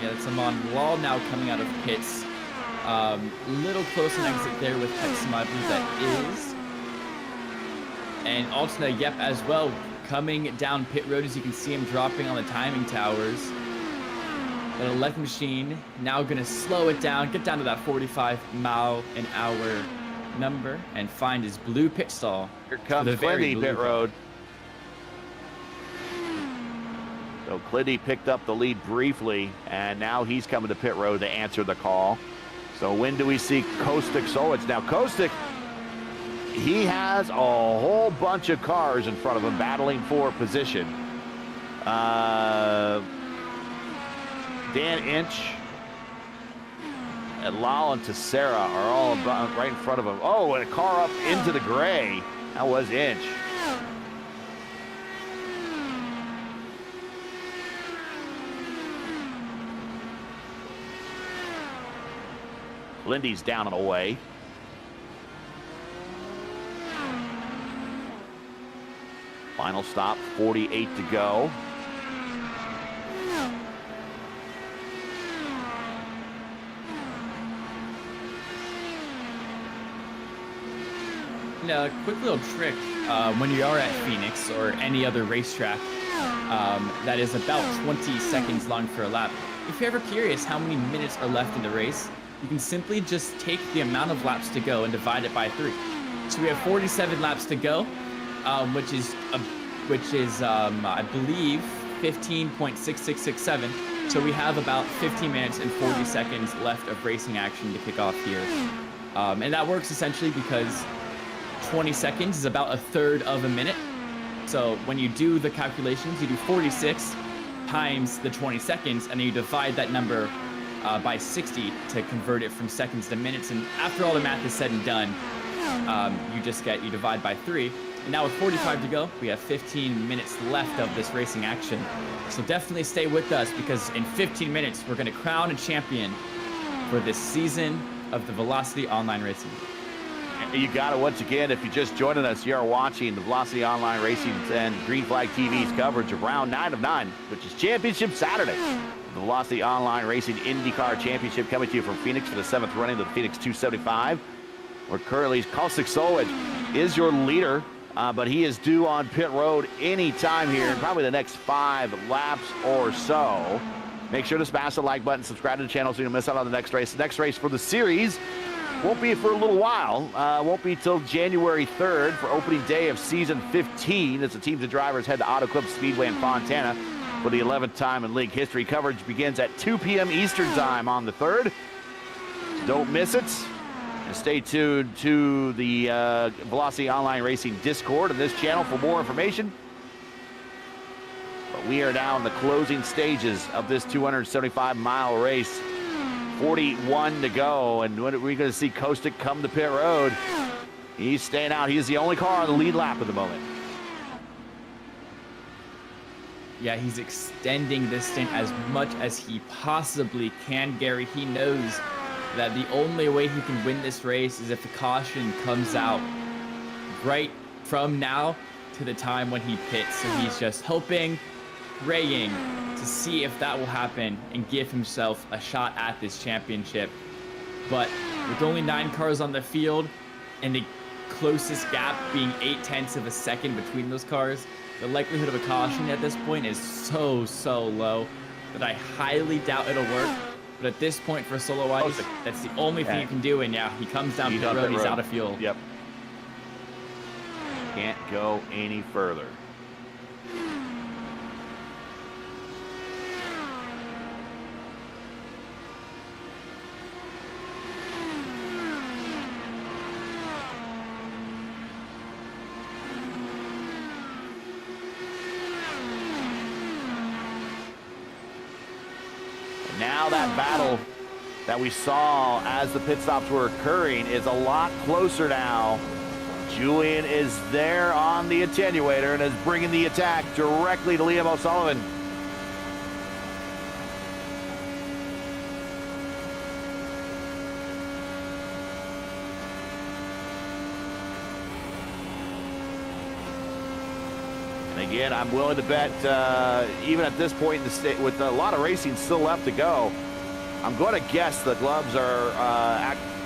Yeah, it's Amon Lal now coming out of pits. Little close an exit there with Hexam, I believe that is. And Altena, yep, as well, coming down pit road. As you can see him dropping on the timing towers. The left machine now going to slow it down, get down to that 45-mile-an-hour number, and find his blue pit stall. Here comes Clindy pit road. So Clindy picked up the lead briefly, and now he's coming to pit road to answer the call. So when do we see Kostik Solwitz? Now Kostik, he has a whole bunch of cars in front of him battling for position. Dan Inch and Lal and Tessera are all right in front of him. Oh, and a car up into the gray. That was Inch. Lindy's down and away. Final stop, 48 to go. Now, a quick little trick when you are at Phoenix or any other racetrack that is about 20 seconds long for a lap. If you're ever curious how many minutes are left in the race, you can simply just take the amount of laps to go and divide it by 3. So we have 47 laps to go, which is I believe 15.6667. So we have about 15 minutes and 40 seconds left of racing action to kick off here. And that works essentially because 20 seconds is about 1/3 of a minute. So when you do the calculations, you do 46 times the 20 seconds, and then you divide that number by 60 to convert it from seconds to minutes. And after all the math is said and done, you divide by 3. And now with 45 to go, we have 15 minutes left of this racing action. So definitely stay with us, because in 15 minutes, we're going to crown a champion for this season of the Velocity Online Racing. You got it once again. If you're just joining us, you are watching the Velocity Online Racing and GreenFlagTV's coverage of round 9 of 9, which is Championship Saturday. The Velocity Online Racing IndyCar Championship coming to you from Phoenix for the 7th running of the Phoenix 275. Where currently Kostik Solwitz is your leader, but he is due on pit road anytime here in probably the next 5 laps or so. Make sure to smash the like button, subscribe to the channel so you don't miss out on the next race. The next race for the series won't be for a little while. Won't be till January 3rd for opening day of season 15 as the teams and drivers head to Auto Club Speedway in Fontana for the 11th time in league history. Coverage begins at 2 p.m. Eastern time on the 3rd. Don't miss it. And stay tuned to the Velocity Online Racing Discord and this channel for more information. But we are now in the closing stages of this 275-mile race. 41 to go, and when are we going to see Kostik come to pit road? He's staying out. He's the only car on the lead lap at the moment. Yeah, he's extending this stint as much as he possibly can, Gary. He knows that the only way he can win this race is if the caution comes out right from now to the time when he pits. So he's just hoping, praying to see if that will happen and give himself a shot at this championship. But with only 9 cars on the field and the closest gap being 0.8 of a second between those cars, the likelihood of a caution at this point is so low that I highly doubt it'll work. But at this point for Solo Ice, that's the only thing you can do. And yeah, he comes down pit road, he's out of fuel. Yep. Can't go any further. Now that battle that we saw as the pit stops were occurring is a lot closer now. Julian is there on the attenuator and is bringing the attack directly to Liam O'Sullivan. And again, I'm willing to bet, even at this point in the state, with a lot of racing still left to go, I'm going to guess the gloves are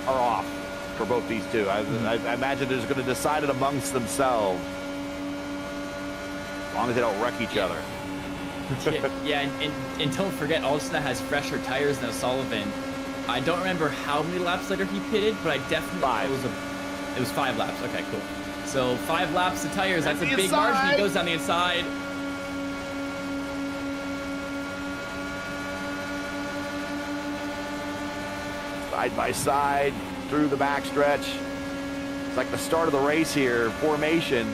off for both these two. I imagine they're just going to decide it amongst themselves, as long as they don't wreck each other. Yeah, and don't forget, Alston has fresher tires than O'Sullivan. I don't remember how many laps later he pitted, but I definitely 5. It was 5 laps. Okay, cool. So 5 laps of tires, that's a big margin. He goes down the inside. Side by side through the backstretch. It's like the start of the race here, formation.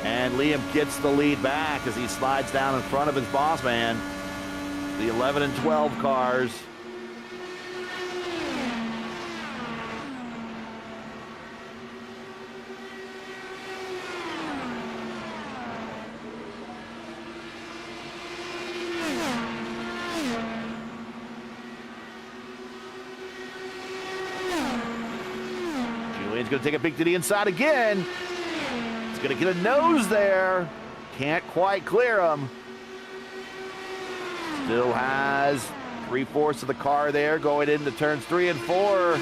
And Liam gets the lead back as he slides down in front of his boss man. The 11 and 12 cars. Julian's going to take a peek to the inside again. He's going to get a nose there. Can't quite clear him. Still has 3/4 of the car there going into turns 3 and 4.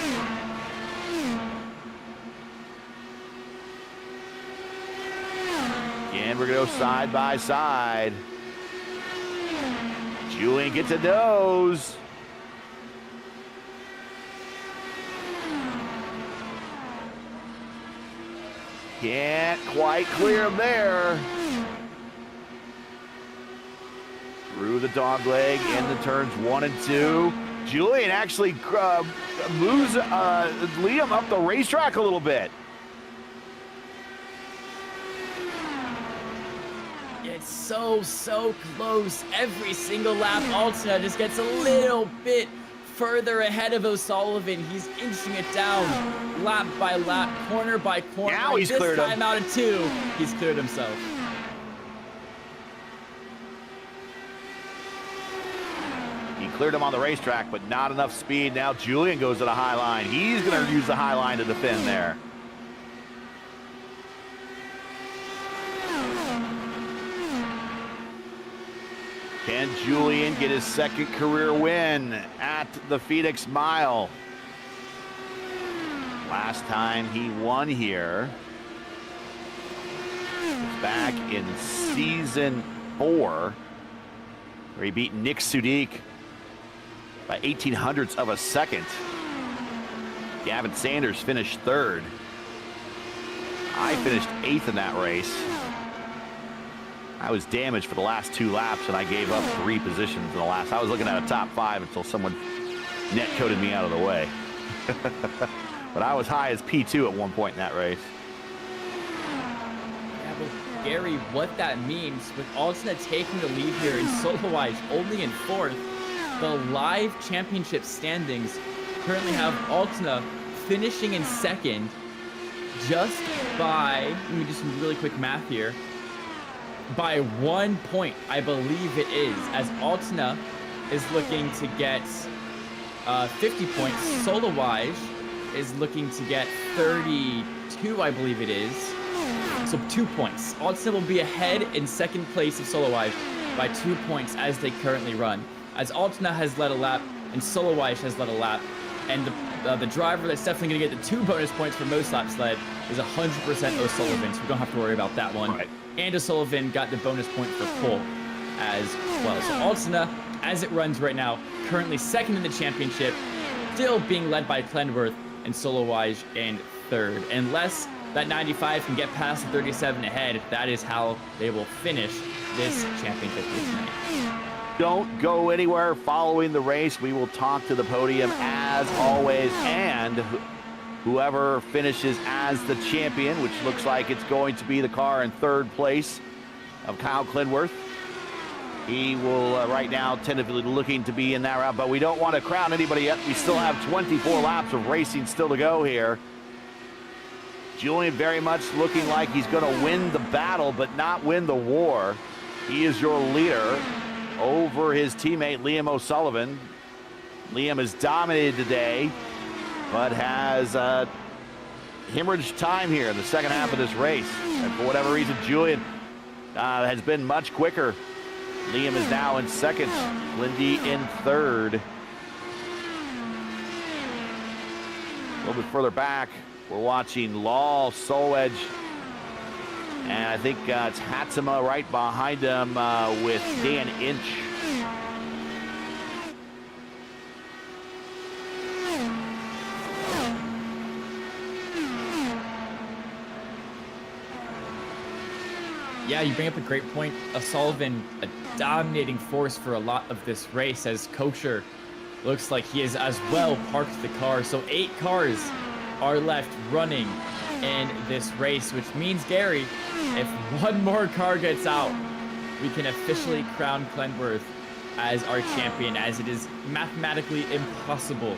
Again, we're going to go side by side. Julian gets a nose. Can't quite clear him there. Through the dog leg into turns 1 and 2. Julian actually moves Liam up the racetrack a little bit. It's so close. Every single lap, Altina just gets a little bit further ahead of O'Sullivan. He's inching it down lap by lap, corner by corner. Now he's cleared him. This time out of 2, he's cleared himself. He cleared him on the racetrack, but not enough speed. Now Julian goes to the high line. He's going to use the high line to defend there. Can Julian get his 2nd career win at the Phoenix Mile? Last time he won here was back in season 4, where he beat Nick Sudik by 0.18 of a second. Gavin Sanders finished 3rd. I finished 8th in that race. I was damaged for the last 2 laps, and I gave up 3 positions in the last. I was looking at a top 5 until someone net coded me out of the way. But I was high as P2 at one point in that race. Yeah, but Gary, what that means with Altina taking the lead here in solo-wise only in 4th, the live championship standings currently have Altina finishing in 2nd just by, let me do some really quick math here, by 1 point, I believe it is, as Altena is looking to get 50 points. Solowage is looking to get 32, I believe it is. So 2 points. Altena will be ahead in second place of Solowage by 2 points as they currently run. As Altena has led a lap and Solowage has led a lap, and the driver that's definitely going to get the 2 bonus points for most laps led is 100% O'Sullivan, so we don't have to worry about that one. Right. And O'Sullivan got the bonus point for pole as well. So Altena, as it runs right now, currently second in the championship, still being led by Clenworth and Solowage in third. Unless that 95 can get past the 37 ahead, that is how they will finish this championship this night. Don't go anywhere following the race. We will talk to the podium as always, and whoever finishes as the champion, which looks like it's going to be the car in third place of Kyle Clenworth. He will right now tentatively looking to be in that route, but we don't want to crown anybody yet. We still have 24 laps of racing still to go here. Julian very much looking like he's going to win the battle, but not win the war. He is your leader over his teammate Liam O'Sullivan. Liam has dominated today, but has hemorrhaged time here in the second half of this race. And for whatever reason, Julian has been much quicker. Liam is now in second, Lindy in third. A little bit further back, we're watching Law, Solwedge, and I think it's Hatsuma right behind him with Dan Inch. Yeah, you bring up a great point. O'Sullivan, a dominating force for a lot of this race, as Kosher looks like he has as well parked the car. So 8 cars are left running in this race, which means, Gary, if one more car gets out, we can officially crown Clenworth as our champion, as it is mathematically impossible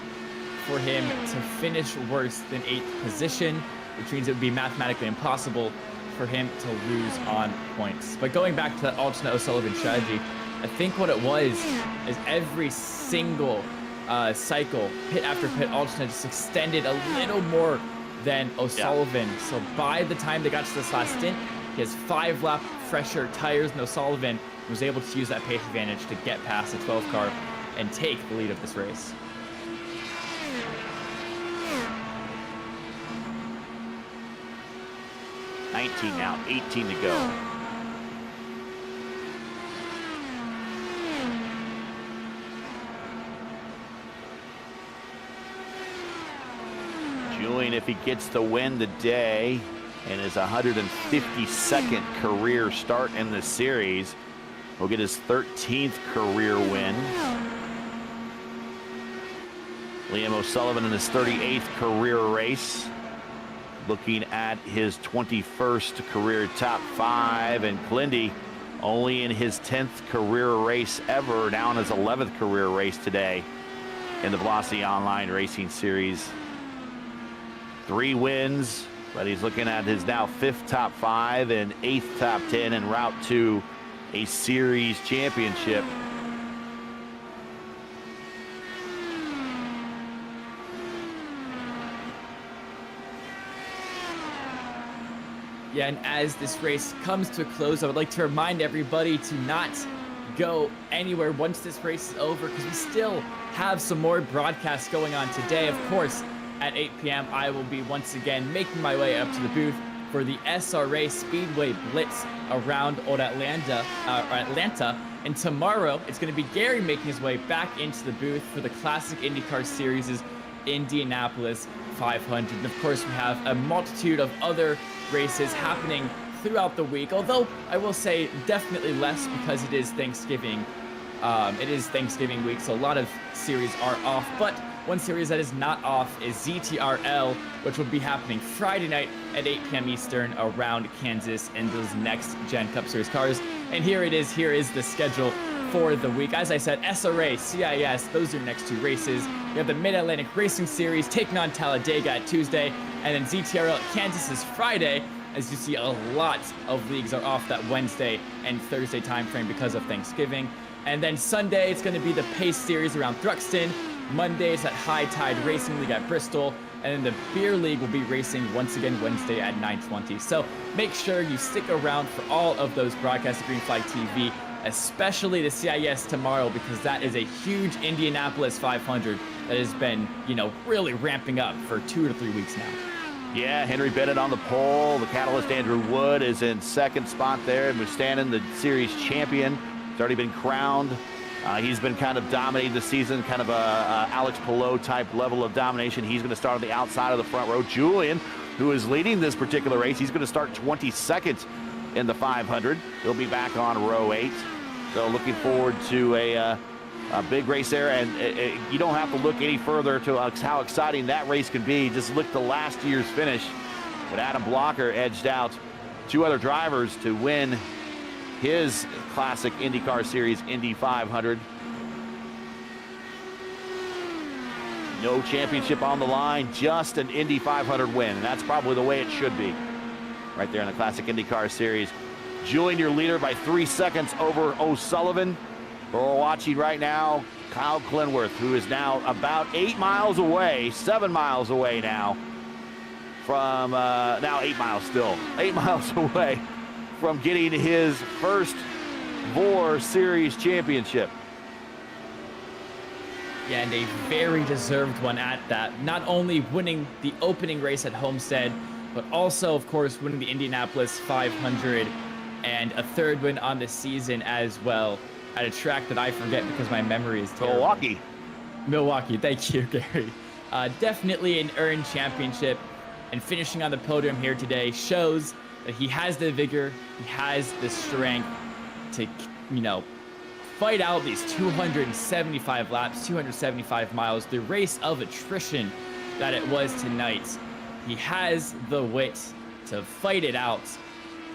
for him to finish worse than 8th position, which means it would be mathematically impossible for him to lose on points. But going back to that alternate O'Sullivan strategy, I think what it was is every single cycle, pit after pit, alternate just extended a little more than O'Sullivan. Yeah. So by the time they got to this last stint, he has 5 lap fresher tires than O'Sullivan, was able to use that pace advantage to get past the 12 car and take the lead of this race. Now, 18 to go. Julian, if he gets the win today and his 152nd career start in the series, will get his 13th career win. Liam O'Sullivan in his 38th career race, looking at his 21st career top 5, and Clindy only in his 10th career race ever, now in his 11th career race today in the Velocity Online Racing Series. 3 wins, but he's looking at his now 5th top 5 and 8th top 10 en route to a series championship. Yeah, and as this race comes to a close, I would like to remind everybody to not go anywhere once this race is over, because we still have some more broadcasts going on today. Of course, at 8 p.m., I will be once again making my way up to the booth for the SRA Speedway Blitz around Old Atlanta. And tomorrow, it's going to be Gary making his way back into the booth for the Classic IndyCar Series' Indianapolis 500. And of course, we have a multitude of other races happening throughout the week, although I will say definitely less because it is Thanksgiving. It is Thanksgiving week, so a lot of series are off, but one series that is not off is ZTRL, which will be happening Friday night at 8 p.m. Eastern around Kansas and those next Gen Cup Series cars. And here it is. Here is the schedule for the week. As I said, SRA, CIS, those are your next 2 races. We have the Mid-Atlantic Racing Series taking on Talladega at Tuesday, and then ZTRL at Kansas is Friday. as you see a lot of leagues are off that Wednesday and Thursday time frame because of Thanksgiving. And then Sunday, it's going to be the Pace Series around Thruxton. Monday is at High Tide Racing League at Bristol. And then the Beer League will be racing once again Wednesday at 9:20. So make sure you stick around for all of those broadcasts at GreenFlagTV, especially the CIS tomorrow, because that is a huge Indianapolis 500 that has been, really ramping up for 2 to 3 weeks now. Yeah, Henry Bennett on the pole. The Catalyst Andrew Wood is in second spot there. And Mustanen, the series champion, has already been crowned. He's been kind of dominating the season, kind of a Alex Palou type level of domination. He's going to start on the outside of the front row. Julian, who is leading this particular race, he's going to start 22nd in the 500. He'll be back on row 8. So looking forward to a big race there. And you don't have to look any further to how exciting that race can be. Just look to last year's finish. But Adam Blocker edged out 2 other drivers to win his classic IndyCar Series Indy 500. No championship on the line, just an Indy 500 win. And that's probably the way it should be right there in the classic IndyCar Series. Julian, your leader by 3 seconds over O'Sullivan. But we're watching right now Kyle Clinworth, who is now about 8 miles away, 7 miles away now from, now 8 miles still, 8 miles away from getting his first VOR Series championship. Yeah, and a very deserved one at that. Not only winning the opening race at Homestead, but also, of course, winning the Indianapolis 500 and a 3rd win on the season as well at a track that I forget because my memory is terrible. Milwaukee, thank you, Gary. Definitely an earned championship, and finishing on the podium here today shows that he has the vigor, he has the strength to, fight out these 275 laps, 275 miles, the race of attrition that it was tonight. He has the wit to fight it out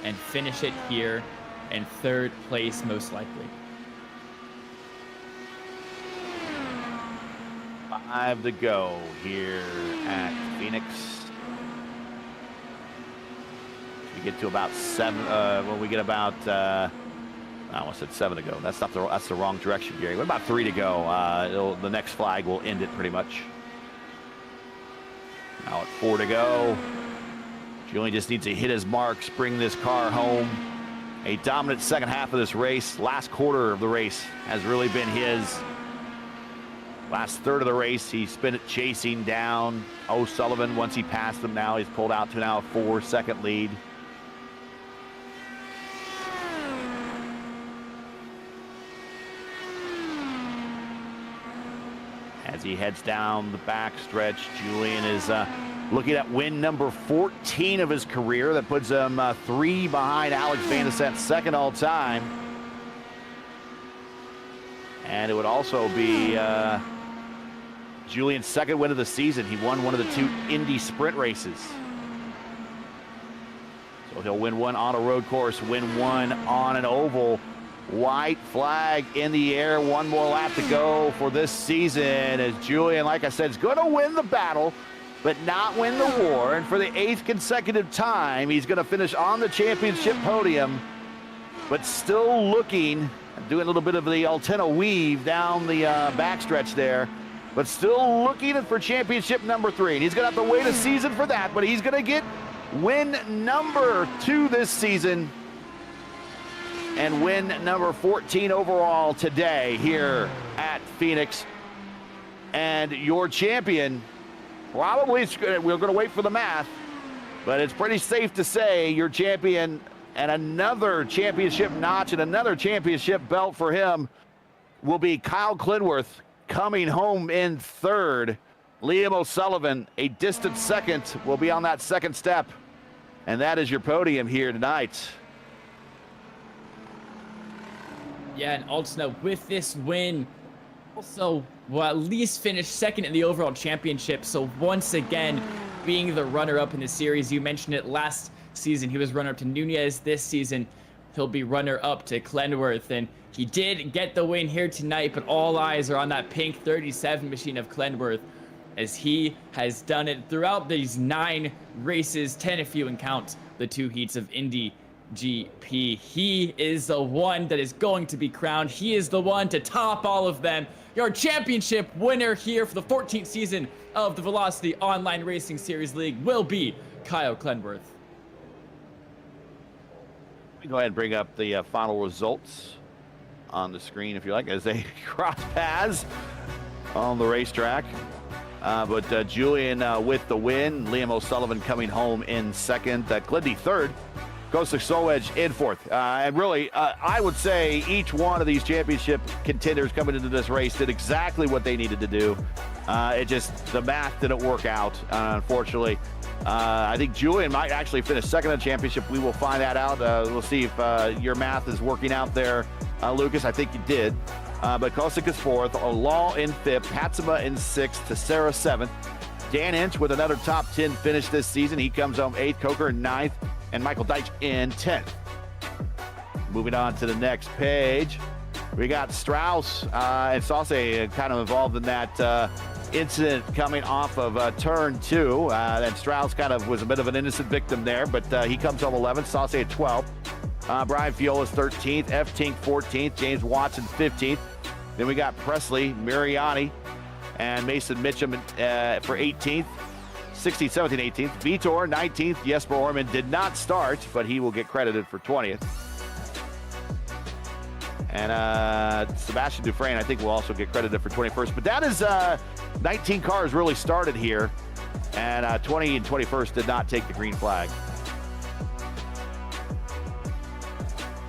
and finish it here in 3rd place, most likely. 5 to go here at Phoenix. We get to about 7, when we get about, I almost said 7 to go. That's the wrong direction, Gary. What about 3 to go? The next flag will end it pretty much. Now at 4 to go. Julian just needs to hit his marks, bring this car home. A dominant second half of this race. Last quarter of the race has really been his. Last third of the race, he spent it chasing down O'Sullivan. Once he passed him, now he's pulled out to now a 4-second lead. As he heads down the back stretch, Julian is looking at win number 14 of his career. That puts him 3 behind Alex Van de Sent, second all time. And it would also be Julian's second win of the season. He won one of the 2 Indy sprint races. So he'll win one on a road course, win one on an oval. White flag in the air. 1 more lap to go for this season as Julian, like I said, is going to win the battle, but not win the war. And for the 8th consecutive time, he's going to finish on the championship podium, but still looking, doing a little bit of the Altena weave down the backstretch there, but still looking for championship number 3. And he's going to have to wait a season for that, but he's going to get win number 2 this season and win number 14 overall today here at Phoenix. And your champion, probably, we're going to wait for the math, but it's pretty safe to say your champion and another championship notch and another championship belt for him will be Kyle Clinworth, coming home in 3rd. Liam O'Sullivan, a distant 2nd, will be on that 2nd step. And that is your podium here tonight. Yeah, and also with this win, also will at least finish 2nd in the overall championship. So once again, being the runner-up in the series, you mentioned it last season, he was runner-up to Nunez. This season, he'll be runner-up to Clinworth. And he did get the win here tonight, but all eyes are on that pink 37 machine of Clinworth. as he has done it throughout these 9 races, 10 if you count the 2 heats of Indy GP. He is the one that is going to be crowned. He is the one to top all of them. Your championship winner here for the 14th season of the Velocity Online Racing Series League will be Kyle Clenworth. Go ahead and bring up the final results on the screen if you like, as they cross paths on the racetrack. But Julian with the win, Liam O'Sullivan coming home in second, Glindy third, Godsoe in fourth. And really, I would say each one of these championship contenders coming into this race did exactly what they needed to do. It just, the math didn't work out, unfortunately. I think Julian might actually finish second in the championship. We will find that out. We'll see if your math is working out there, Lucas. I think you did. But Kosick is fourth, Law in fifth, Patsima in sixth, Tessera seventh. Dan Inch with another top 10 finish this season. He comes home eighth, Coker in ninth, and Michael Deitch in 10th. Moving on to the next page, we got Strauss and Sauce kind of involved in that incident coming off of turn 2. And Strauss kind of was a bit of an innocent victim there, but he comes home 11th, Sauce at 12th. Brian Fiola's 13th, F. Tink 14th, James Watson 15th. Then we got Presley, Mariani, and Mason Mitchum for 18th, 16th, 17th, 18th. Vitor 19th, Jesper Orman did not start, but he will get credited for 20th. And Sebastian Dufresne, I think, will also get credited for 21st. But that is 19 cars really started here, and 20 and 21st did not take the green flag.